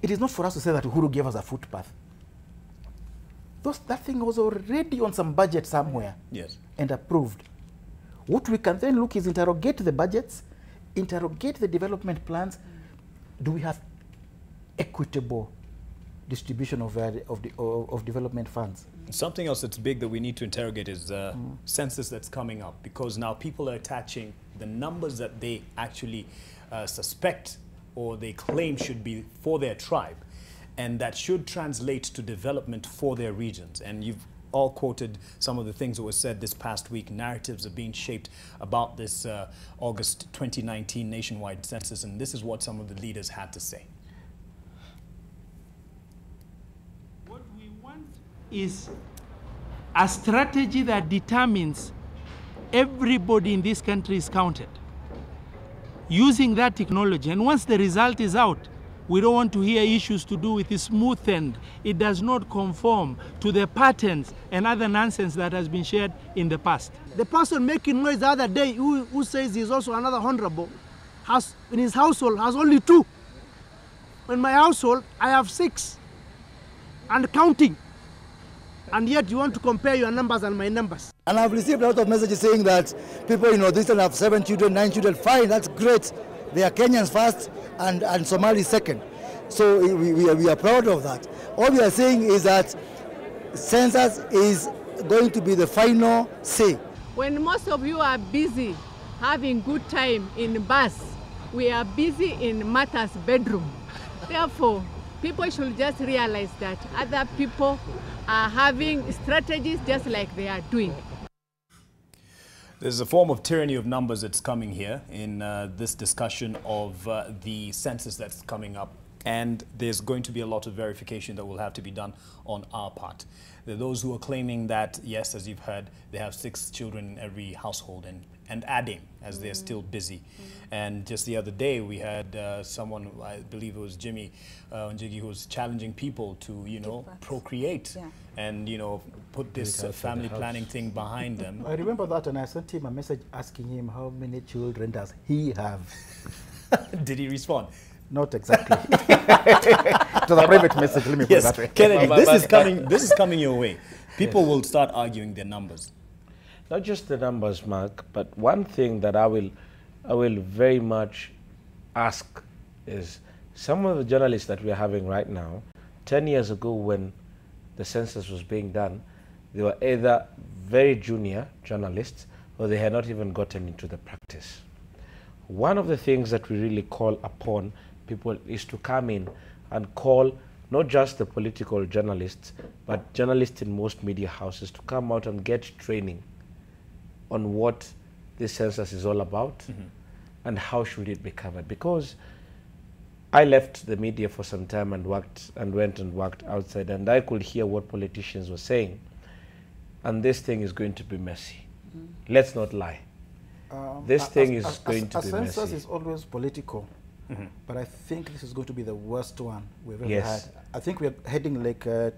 It is not for us to say that Uhuru gave us a footpath. That thing was already on some budget somewhere, yes, and approved. What we can then look is interrogate the budgets, interrogate the development plans. Do we have equitable distribution of development funds? Something else that's big that we need to interrogate is the census that's coming up, because now people are attaching the numbers that they actually suspect or they claim should be for their tribe, and that should translate to development for their regions. And you've all quoted some of the things that were said this past week. Narratives are being shaped about this August 2019 nationwide census, and this is what some of the leaders had to say. What we want is a strategy that determines everybody in this country is counted, using that technology. And once the result is out, we don't want to hear issues to do with the smooth end. It does not conform to the patterns and other nonsense that has been shared in the past. The person making noise the other day, who says he's also another honorable, in his household has only 2. In my household, I have 6 and counting. And yet you want to compare your numbers and my numbers. And I've received a lot of messages saying that people, this one have 7 children, 9 children. Fine, that's great. They are Kenyans first and Somalis second. So we are proud of that. All we are saying is that census is going to be the final say. When most of you are busy having good time in bus, we are busy in Martha's bedroom. Therefore, people should just realize that other people are having strategies just like they are doing. There's a form of tyranny of numbers that's coming here in this discussion of the census that's coming up. And there's going to be a lot of verification that will have to be done on our part. There are those who are claiming that, yes, as you've heard, they have 6 children in every household and adding as they're still busy. And just the other day, we had someone, I believe it was Jimmy Njigi, who was challenging people to, procreate and, put this family planning thing behind them. I remember that, and I sent him a message asking him how many children does he have. Did he respond? Not exactly. It was a private message. Let me put it that way. Kennedy, this is coming your way. People will start arguing their numbers. Not just the numbers, Mark, but one thing that I will very much ask is some of the journalists that we are having right now, 10 years ago when the census was being done, they were either very junior journalists or they had not even gotten into the practice. One of the things that we really call upon people is to come in and call not just the political journalists, but journalists in most media houses to come out and get training on what this census is all about and how should it be covered. Because I left the media for some time and went and worked outside, and I could hear what politicians were saying. And this thing is going to be messy. Let's not lie. This thing is going to be messy. A census is always political. but I think this is going to be the worst one we've ever Yes. had. I think we're heading like to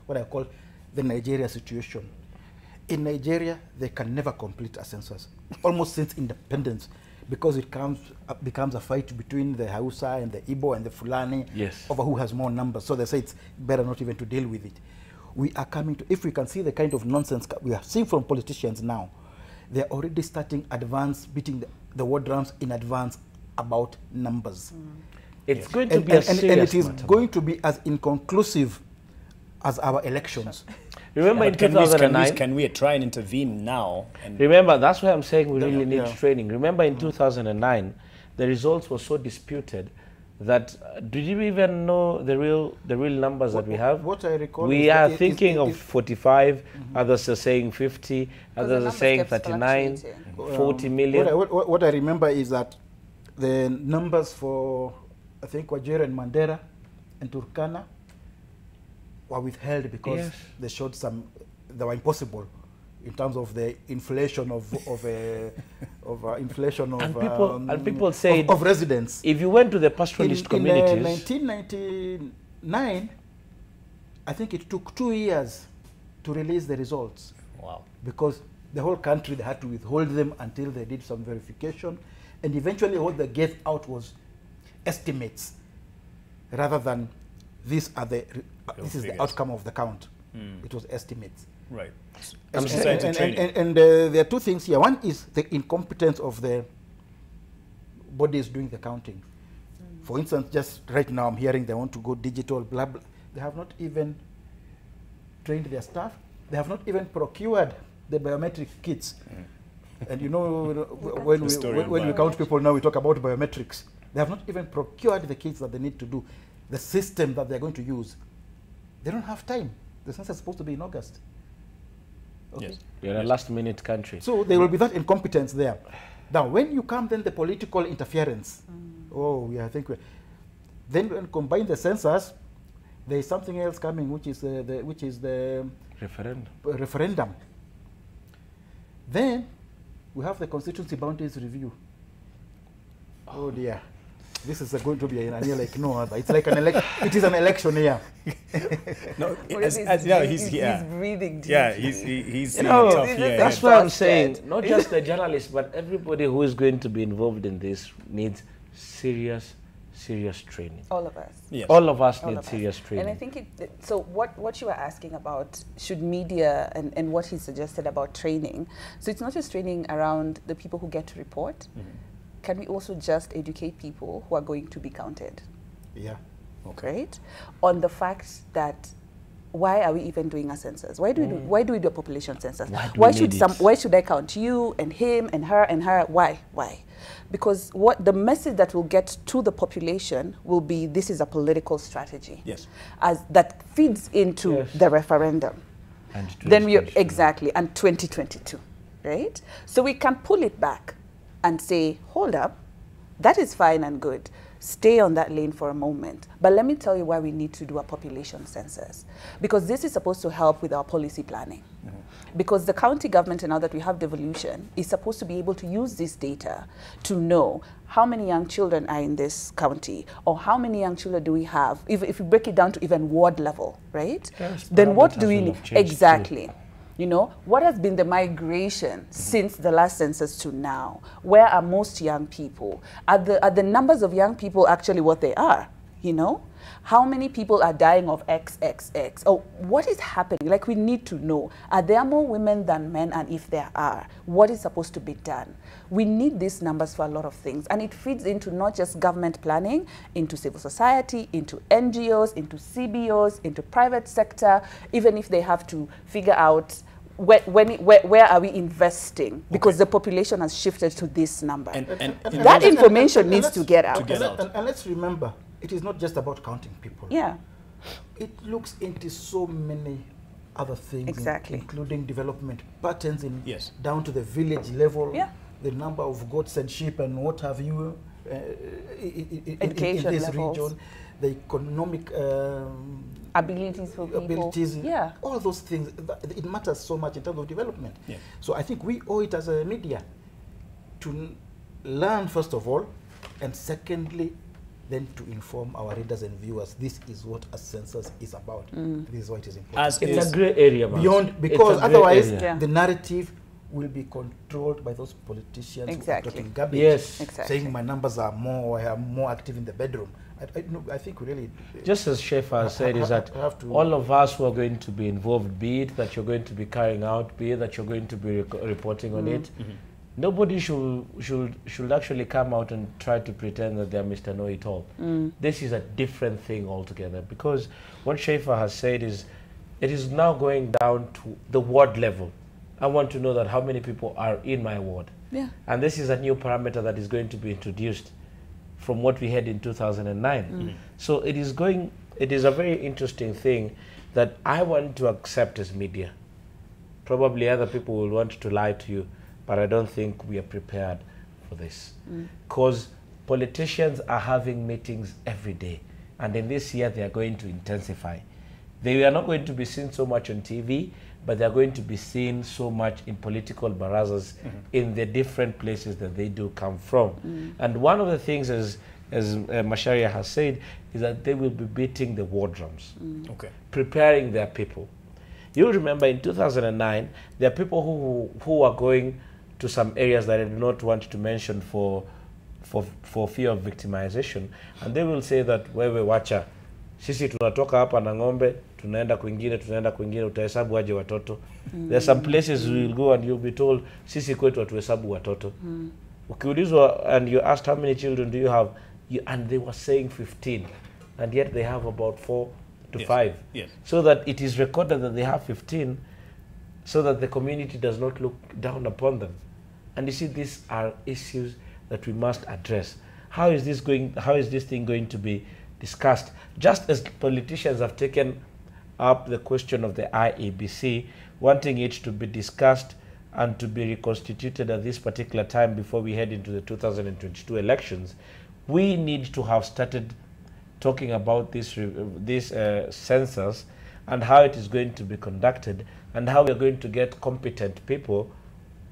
what I call the Nigeria situation. In Nigeria, they can never complete a census, almost since independence, because it becomes a fight between the Hausa and the Igbo and the Fulani over who has more numbers. So they say it's better not even to deal with it. We are coming to, if we can see the kind of nonsense we are seeing from politicians now, they're already starting beating the war drums in advance about numbers. It's going to be a serious and it is matter. going to be as inconclusive as our elections. Remember in 2009... Can we try and intervene now? And remember, that's why I'm saying we really need training. Remember in 2009, the results were so disputed that did you even know the real numbers that we have? What I recall, we are thinking of 45, others are saying 50, others are saying 39, 40 million. What I remember is that the numbers for, I think, Wajir and Mandera and Turkana were withheld because they showed they were impossible in terms of the inflation of people say of residents. If you went to the pastoralist communities, in 1999, I think it took 2 years to release the results. Wow! Because the whole country, they had to withhold them until they did some verification, and eventually what they gave out was estimates rather than this is the outcome of the count. It was estimates. Right. And there are two things here. One is the incompetence of the bodies doing the counting. For instance, just right now I'm hearing they want to go digital, blah, blah. They have not even trained their staff. They have not even procured the biometric kits. And you know, when we count people now, we talk about biometrics. They have not even procured the kits that they need to do. The system that they're going to use. They don't have time. The census is supposed to be in August. Okay. Yes. You're a last-minute country. So there will be that incompetence there. Now, when you come, then the political interference. Then when combine the census, there is something else coming, which is the referendum. Then we have the constituency boundaries review. Oh dear. This is going to be an year like no other. It's like an election. It is an election year. No, he's breathing deep. Yeah, he's tough year. That's why I'm saying, not just the journalists, but everybody who is going to be involved in this needs serious training. All of us. Yes. All of us need serious training. And I think so what you were asking about, should media and what he suggested about training. So it's not just training around the people who get to report. Can we also just educate people who are going to be counted? Yeah. Okay. Right? On the fact that why are we even doing a census? Why do we do a population census? Why should I count you and him and her and her? Why? Because what the message that will get to the population will be, this is a political strategy. Yes. As that feeds into the referendum. And then we and 2022, right? So we can pull it back and say, hold up, that is fine and good. Stay on that lane for a moment. But let me tell you why we need to do a population census. Because this is supposed to help with our policy planning. Because the county government, now that we have devolution, is supposed to be able to use this data to know how many young children are in this county, or how many young children do we have, if we break it down to even ward level, right? Yes, then what do we need? Exactly. You know, what has been the migration since the last census to now? Where are most young people? Are the numbers of young people actually what they are? You know? How many people are dying of XXX? Oh, what is happening? Like, we need to know. Are there more women than men? And if there are, what is supposed to be done? We need these numbers for a lot of things. And it feeds into not just government planning, into civil society, into NGOs, into CBOs, into private sector, even if they have to figure out where are we investing? Because the population has shifted to this number. And that information needs to get out. And let's remember, it is not just about counting people. Yeah. It looks into so many other things, exactly, including development patterns down to the village level, the number of goats and sheep and what have you in this region, the economic abilities for people. All those things. It matters so much in terms of development. So I think we owe it as a media to learn, first of all, And secondly, then to inform our readers and viewers, this is what a census is about. This is why it is important. It's a grey area, man. Beyond, because otherwise the narrative will be controlled by those politicians who are talking garbage, saying my numbers are more, or I am more active in the bedroom. I think really... Just as Shefa said, is that all of us who are going to be involved, be it that you're going to be carrying out, be it that you're going to be reporting on it, nobody should actually come out and try to pretend that they're Mr. Know-it-all. This is a different thing altogether, because what Shefa has said is, it is now going down to the ward level. I want to know that how many people are in my ward. And this is a new parameter that is going to be introduced from what we had in 2009. So it is a very interesting thing that I want to accept as media. Probably other people will want to lie to you, but I don't think we are prepared for this. Because politicians are having meetings every day, and in this year they are going to intensify. They are not going to be seen so much on TV, but they are going to be seen so much in political barazas in the different places that they do come from. And one of the things, as Macharia has said, is that they will be beating the war drums, preparing their people. You remember in 2009, there are people who are going to some areas that I do not want to mention for fear of victimization, and they will say that wewe wacha, sisi tunatoka hapa na ng'ombe, tunaenda kwingine, utahesabu aje watoto. There are some places you will go and you'll be told, sisi kwetu hatuhesabu watoto. Ukiulizwa and you asked how many children do you have, and they were saying 15, and yet they have about 4 to 5. So that it is recorded that they have 15, so that the community does not look down upon them. And you see, these are issues that we must address. How is this thing going to be discussed? Just as politicians have taken up the question of the IEBC, wanting it to be discussed and to be reconstituted at this particular time before we head into the 2022 elections, we need to have started talking about this census and how it is going to be conducted and how we are going to get competent people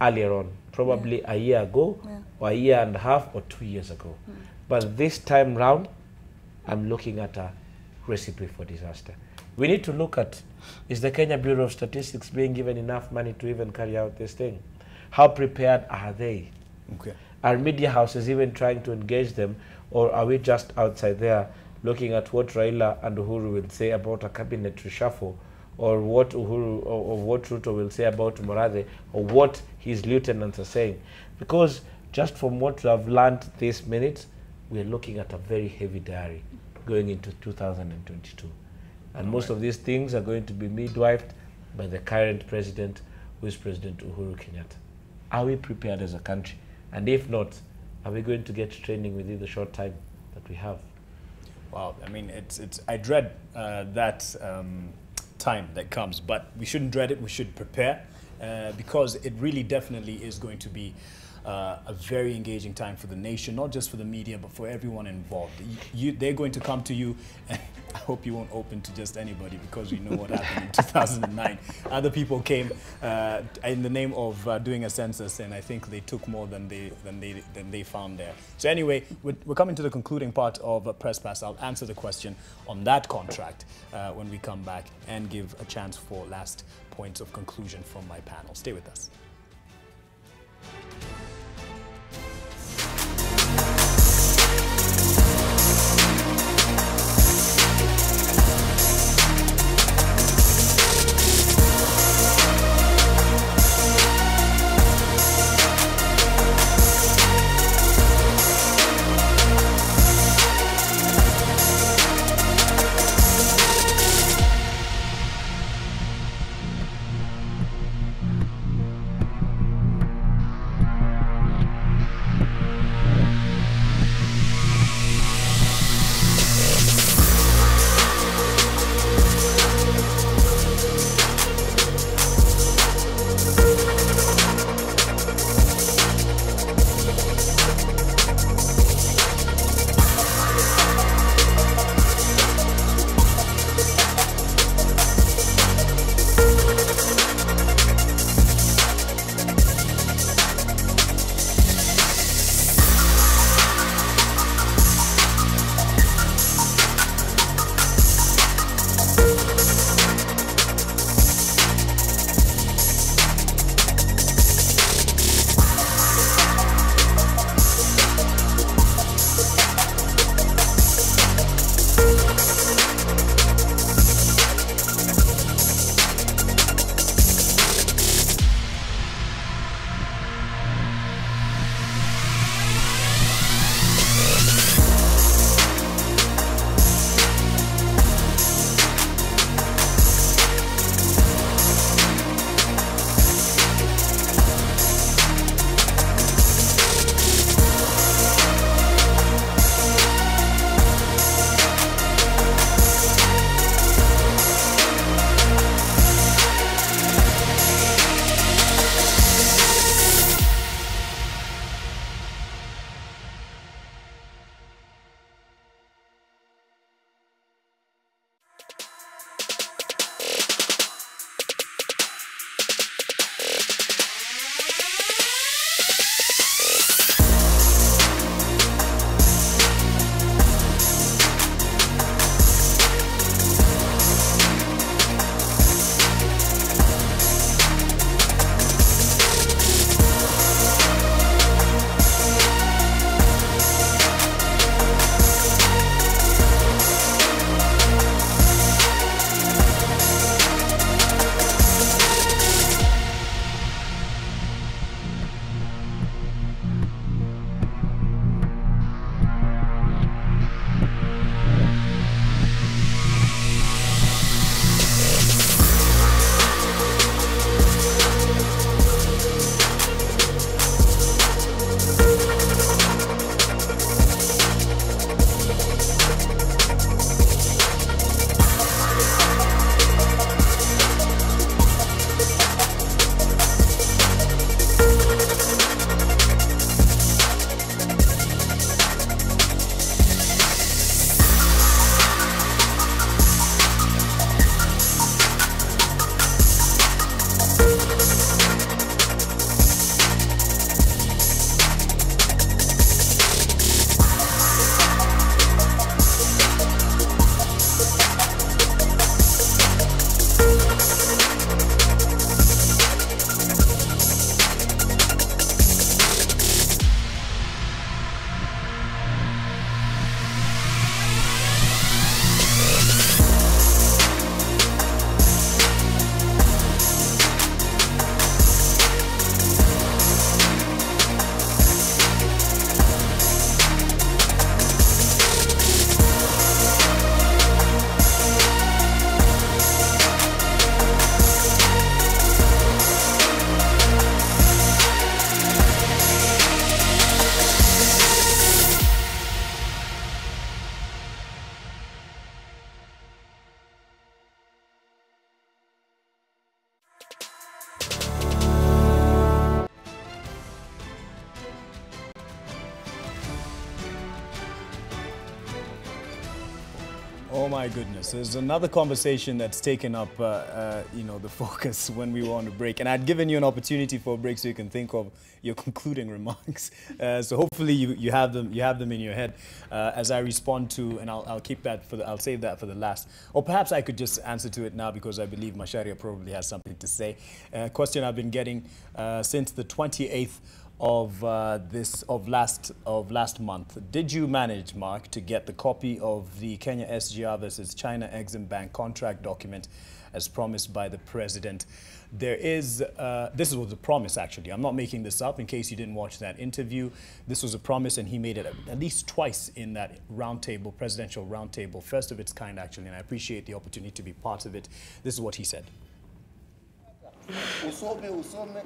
earlier on, probably a year ago or a year and a half or 2 years ago. But this time round, I'm looking at a recipe for disaster. We need to look at, is the Kenya Bureau of Statistics being given enough money to even carry out this thing? How prepared are they? Are media houses even trying to engage them, or are we just outside there looking at what Raila and Uhuru will say about a cabinet reshuffle, or what Uhuru or what Ruto will say about Murathe, or what his lieutenants are saying? Because just from what we have learned this minute, we are looking at a very heavy diary going into 2022. And most of these things are going to be midwifed by the current president, who is President Uhuru Kenyatta. Are we prepared as a country? And if not, are we going to get training within the short time that we have? Wow, I mean, I dread that time that comes, but we shouldn't dread it, we should prepare, because it really definitely is going to be a very engaging time for the nation, not just for the media, but for everyone involved. They're going to come to you, and I hope you won't open to just anybody, because we know what happened in 2009. Other people came in the name of doing a census, and I think they took more than they found there. So anyway, we're coming to the concluding part of Presspass. I'll answer the question on that contract when we come back and give a chance for last points of conclusion from my panel. Stay with us. my goodness. There's another conversation that's taken up, you know, the focus when we were on the break. And I'd given you an opportunity for a break so you can think of your concluding remarks. So hopefully you have them in your head as I respond to, and I'll keep that I'll save that for the last. Or perhaps I could just answer to it now because I believe Masharia probably has something to say. Question I've been getting since the 28th of last month. Did you manage, Mark, to get the copy of the Kenya SGR versus China Exim Bank contract document as promised by the president? There is, this was a promise actually. I'm not making this up in case you didn't watch that interview. This was a promise and he made it at least twice in that roundtable, presidential roundtable, first of its kind actually, and I appreciate the opportunity to be part of it. This is what he said. Usome.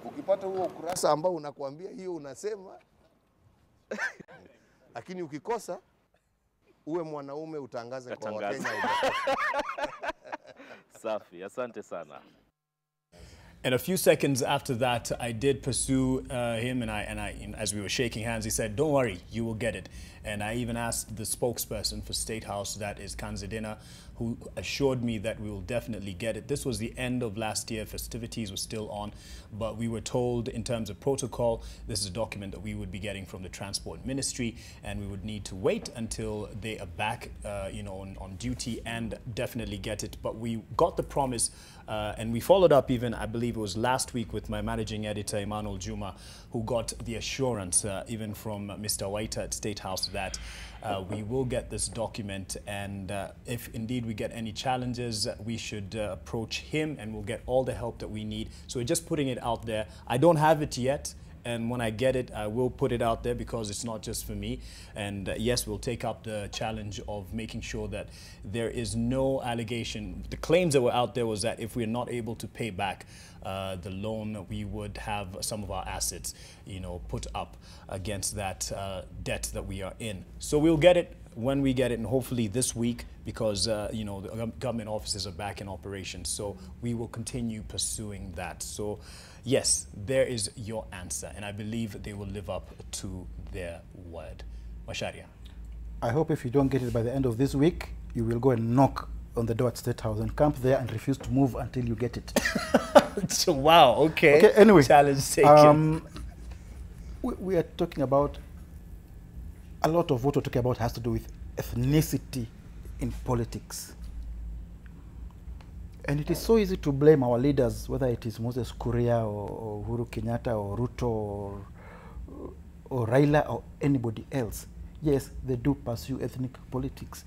Ukipata huo ukurasa ambao unakuambia hiyo unasema. Lakini ukikosa uwe mwanaume utangaze kwa Wakenya. Safi, asante sana. And a few seconds after that, I did pursue him, and as we were shaking hands, he said, "Don't worry, you will get it." And I even asked the spokesperson for State House, that is Kanzadina, who assured me that we will definitely get it. This was the end of last year. Festivities were still on, but we were told in terms of protocol, this is a document that we would be getting from the Transport Ministry, and we would need to wait until they are back, you know, on duty and definitely get it. But we got the promise, and we followed up even, I believe it was last week, with my managing editor, Emmanuel Juma, who got the assurance, even from Mr. Waita at State House, that we will get this document, and if indeed we get any challenges, we should approach him and we'll get all the help that we need. So we're just putting it out there. I don't have it yet, and when I get it, I will put it out there because it's not just for me. And yes, we'll take up the challenge of making sure that there is no allegation. The claims that were out there was that if we're not able to pay back the loan, we would have some of our assets, you know, put up against that debt that we are in. So we'll get it when we get it, and hopefully this week, because you know, the government offices are back in operation. So we will continue pursuing that. So yes, there is your answer, and I believe they will live up to their word. Masharia. I hope if you don't get it by the end of this week, you will go and knock on the door at State House and camp there and refuse to move until you get it. So, wow, okay. Okay, anyway. Challenge taken. We are talking about, a lot of what we're talking about has to do with ethnicity in politics. And it is so easy to blame our leaders, whether it is Moses Kuria or Uhuru Kenyatta or Ruto or Raila or anybody else. Yes, they do pursue ethnic politics,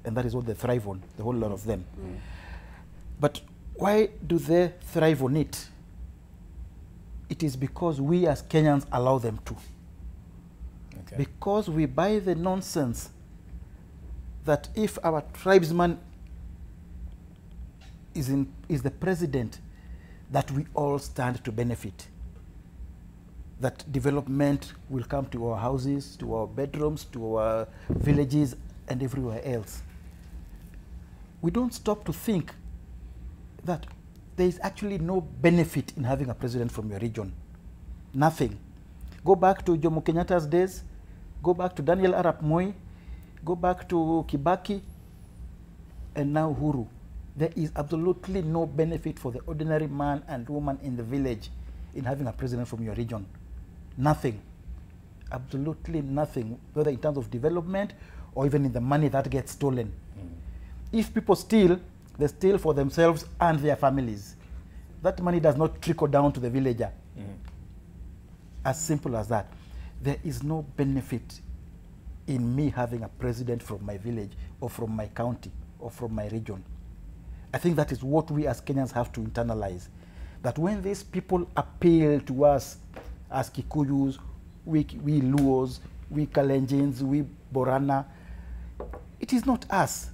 and that is what they thrive on, the whole lot of them. Mm. But why do they thrive on it? It is because we as Kenyans allow them to. Okay. Because we buy the nonsense that if our tribesman is the president, that we all stand to benefit. That development will come to our houses, to our bedrooms, to our villages, and everywhere else. We don't stop to think that there is actually no benefit in having a president from your region. Nothing. Go back to Jomo Kenyatta's days, go back to Daniel Arap Moi, go back to Kibaki, and now Uhuru. There is absolutely no benefit for the ordinary man and woman in the village in having a president from your region. Nothing. Absolutely nothing, whether in terms of development or even in the money that gets stolen. Mm. If people steal, they steal for themselves and their families. That money does not trickle down to the villager. Mm. As simple as that. There is no benefit in me having a president from my village or from my county or from my region. I think that is what we as Kenyans have to internalize. That when these people appeal to us as Kikuyus, we Luos, we Kalenjins, we Borana, it is not us.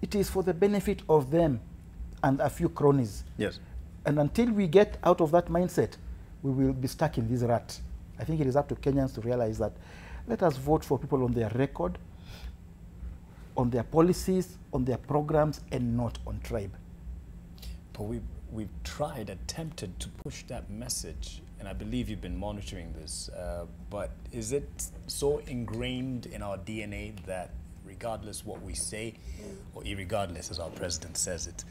It is for the benefit of them and a few cronies. Yes. And until we get out of that mindset, we will be stuck in this rut. I think it is up to Kenyans to realize that let us vote for people on their record, on their policies, on their programs, and not on tribe. But we've attempted to push that message, and I believe you've been monitoring this, but is it so ingrained in our DNA that regardless what we say, or irregardless as our president says it,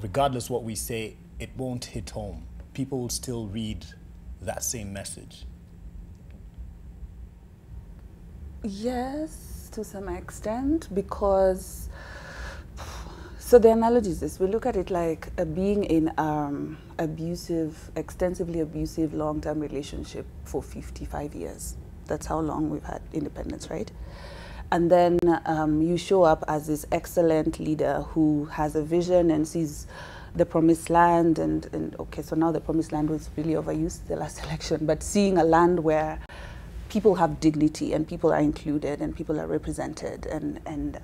regardless what we say, it won't hit home. People will still read that same message. Yes, to some extent, because, so the analogy is this: we look at it like being in extensively abusive long-term relationship for 55 years. That's how long we've had independence, right? And then you show up as this excellent leader who has a vision and sees the promised land, and okay, so now the promised land was really overused the last election, but seeing a land where people have dignity and people are included and people are represented, and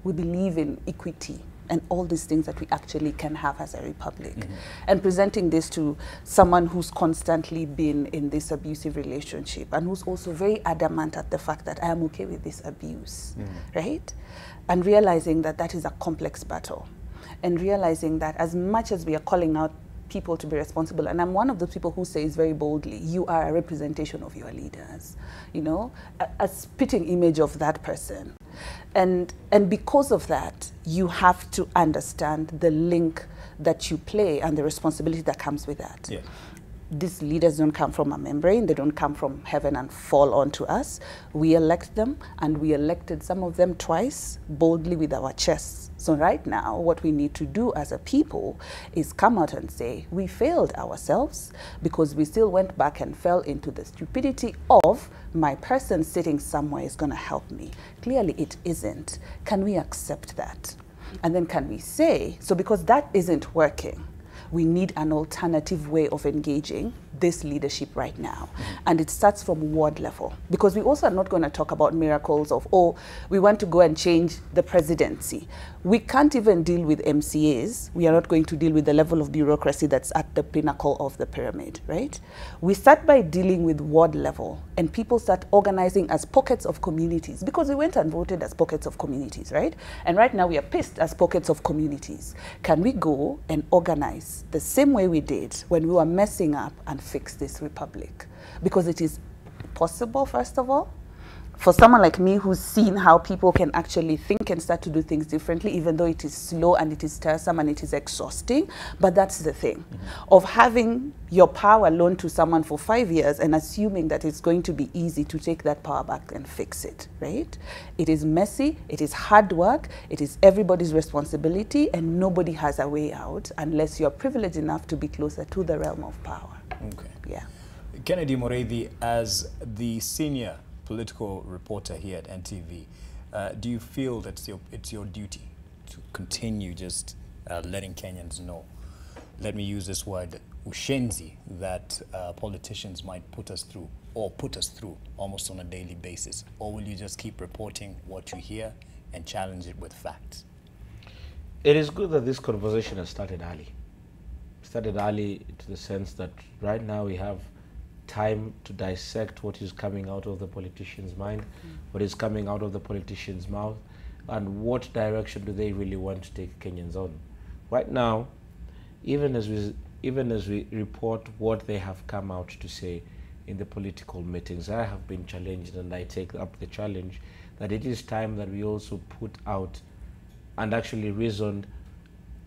we believe in equity and all these things that we actually can have as a republic. And presenting this to someone who's constantly been in this abusive relationship and who's also very adamant at the fact that I am okay with this abuse, right? And realizing that that is a complex battle, and realizing that as much as we are calling out people to be responsible, and I'm one of those people who says very boldly, you are a representation of your leaders, you know, a spitting image of that person. And because of that, you have to understand the link that you play and the responsibility that comes with that. Yeah. These leaders don't come from a membrane, they don't come from heaven and fall onto us. We elect them, and we elected some of them twice, boldly with our chests. So right now, what we need to do as a people is come out and say, we failed ourselves because we still went back and fell into the stupidity of my person sitting somewhere is going to help me. Clearly it isn't. Can we accept that? And then can we say, so because that isn't working, we need an alternative way of engaging this leadership right now. And it starts from ward level, because we also are not going to talk about miracles of, oh, we want to go and change the presidency. We can't even deal with MCAs. We are not going to deal with the level of bureaucracy that's at the pinnacle of the pyramid, right? We start by dealing with ward level, and people start organizing as pockets of communities, because we went and voted as pockets of communities, right? And right now we are pissed as pockets of communities. Can we go and organize the same way we did when we were messing up and fix this republic? Because it is possible, first of all, for someone like me who's seen how people can actually think and start to do things differently, even though it is slow and it is tiresome and it is exhausting. But that's the thing of having your power loaned to someone for 5 years and assuming that it's going to be easy to take that power back and fix it, right? It is messy, it is hard work, it is everybody's responsibility, and nobody has a way out unless you're privileged enough to be closer to the realm of power. Okay. Yeah. Kennedy Mureithi, as the senior political reporter here at NTV, do you feel that it's your duty to continue just letting Kenyans know, let me use this word, ushenzi, that politicians might put us through almost on a daily basis? Or will you just keep reporting what you hear and challenge it with facts? It is good that this conversation has started early. Started early to the sense that right now we have time to dissect what is coming out of the politician's mind, what is coming out of the politician's mouth, and what direction do they really want to take Kenyans on. Right now, even as we report what they have come out to say in the political meetings, I have been challenged, and I take up the challenge that it is time that we also put out and actually reasoned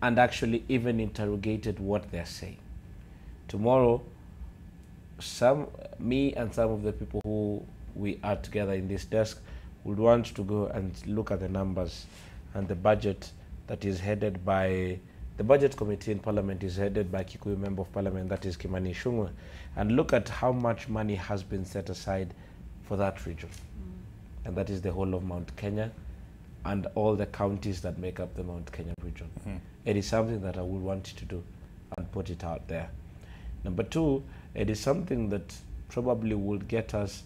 and actually even interrogated what they're saying. Tomorrow, me and some of the people who we are together in this desk would want to go and look at the numbers and the budget that is headed by, the budget committee in Parliament is headed by Kikuyu Member of Parliament, that is Kimani Ichung'wah, and look at how much money has been set aside for that region. And that is the whole of Mount Kenya and all the counties that make up the Mount Kenya region. It is something that I would want to do and put it out there. Number two, it is something that probably will get us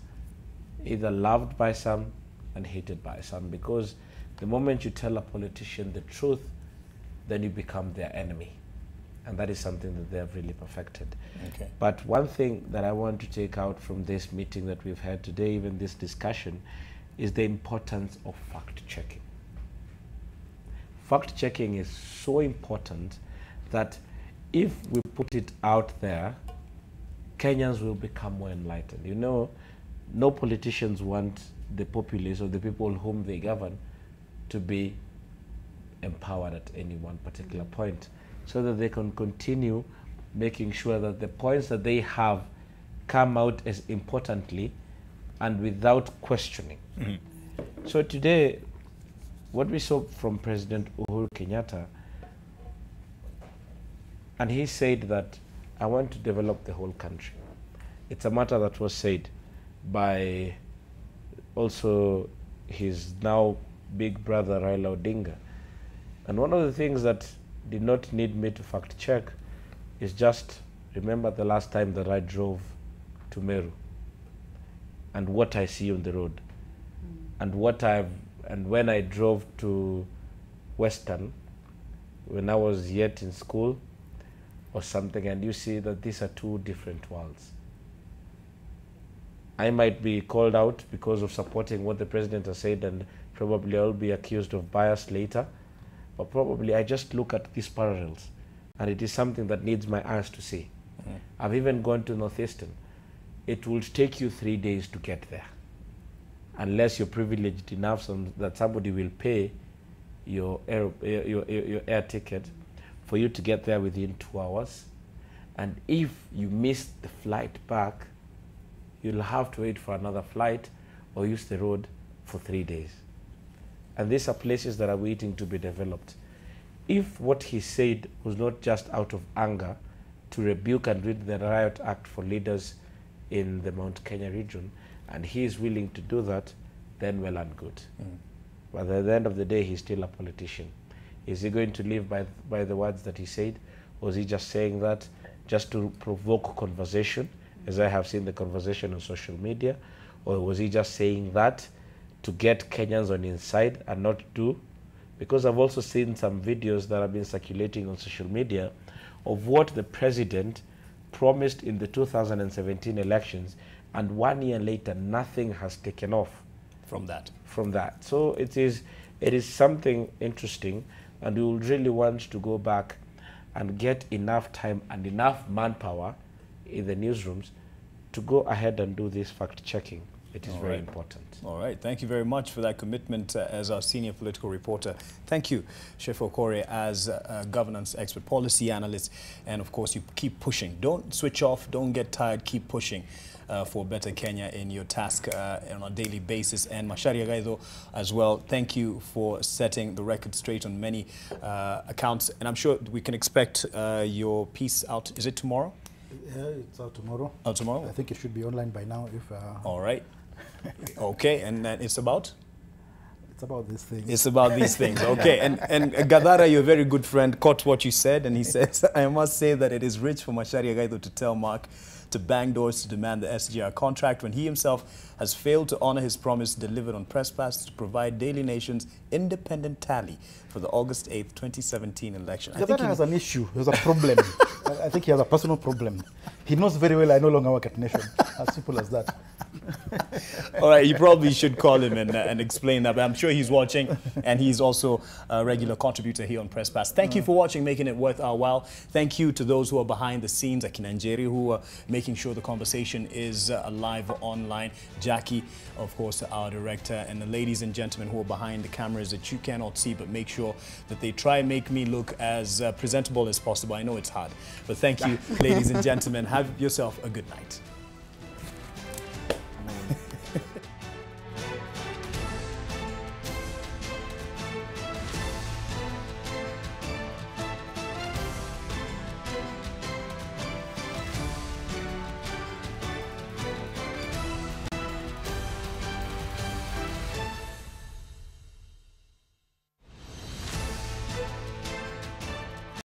either loved by some and hated by some, because the moment you tell a politician the truth, then you become their enemy. And that is something that they have really perfected. Okay. But one thing that I want to take out from this meeting that we've had today, even this discussion, is the importance of fact-checking. Fact-checking is so important that if we put it out there, Kenyans will become more enlightened. You know, no politicians want the populace or the people whom they govern to be empowered at any one particular point, so that they can continue making sure that the points that they have come out as importantly and without questioning. So today, what we saw from President Uhuru Kenyatta, and he said that, I want to develop the whole country. It's a matter that was said by also his now big brother Raila Odinga. And one of the things that did not need me to fact check is just remember the last time that I drove to Meru and what I see on the road, and when I drove to Western when I was yet in school or something, and you see that these are two different worlds. I might be called out because of supporting what the president has said, and probably I'll be accused of bias later, but probably I just look at these parallels, and it is something that needs my eyes to see. I've even gone to Northeastern. It will take you 3 days to get there, unless you're privileged enough that somebody will pay your air ticket for you to get there within 2 hours. And if you miss the flight back, you'll have to wait for another flight or use the road for 3 days. And these are places that are waiting to be developed. If what he said was not just out of anger to rebuke and read the Riot Act for leaders in the Mount Kenya region, and he is willing to do that, then well and good. But at the end of the day, he's still a politician. Is he going to live by the words that he said, or is he just saying that just to provoke conversation, as I have seen the conversation on social media, or was he just saying that to get Kenyans on his side and not do? Because I've also seen some videos that have been circulating on social media of what the president promised in the 2017 elections, and 1 year later nothing has taken off from that. So it is something interesting, and we will really want to go back and get enough time and enough manpower in the newsrooms to go ahead and do this fact checking. It is very important. All right. Thank you very much for that commitment as our senior political reporter. Thank you, Shefo Kore, as a governance expert, policy analyst. And of course, you keep pushing. Don't switch off. Don't get tired. Keep pushing for better Kenya in your task on a daily basis. And Macharia Gaido as well. Thank you for setting the record straight on many accounts. And I'm sure we can expect your piece out. Is it tomorrow? Yeah, it's out tomorrow. Out tomorrow? I think it should be online by now. All right. Okay, and it's about? It's about these things. It's about these things, okay. And Gadara, your very good friend, caught what you said, and he says, I must say that it is rich for Macharia Gaido to tell Mark to bang doors to demand the SGR contract when he himself has failed to honor his promise delivered on Presspass to provide Daily Nation's independent tally for the August 8th, 2017 election. Gadara has an issue. There's a problem. I think he has a personal problem. He knows very well I no longer work at Nation. As simple as that. All right, you probably should call him and explain that, but I'm sure he's watching, and he's also a regular contributor here on Presspass. Thank you for watching, making it worth our while. Thank you to those who are behind the scenes, Akinanjeri, who are making sure the conversation is live online. Jackie, of course, our director, and the ladies and gentlemen who are behind the cameras that you cannot see, but make sure that they try and make me look as presentable as possible. I know it's hard, but thank you, ladies and gentlemen. Have yourself a good night.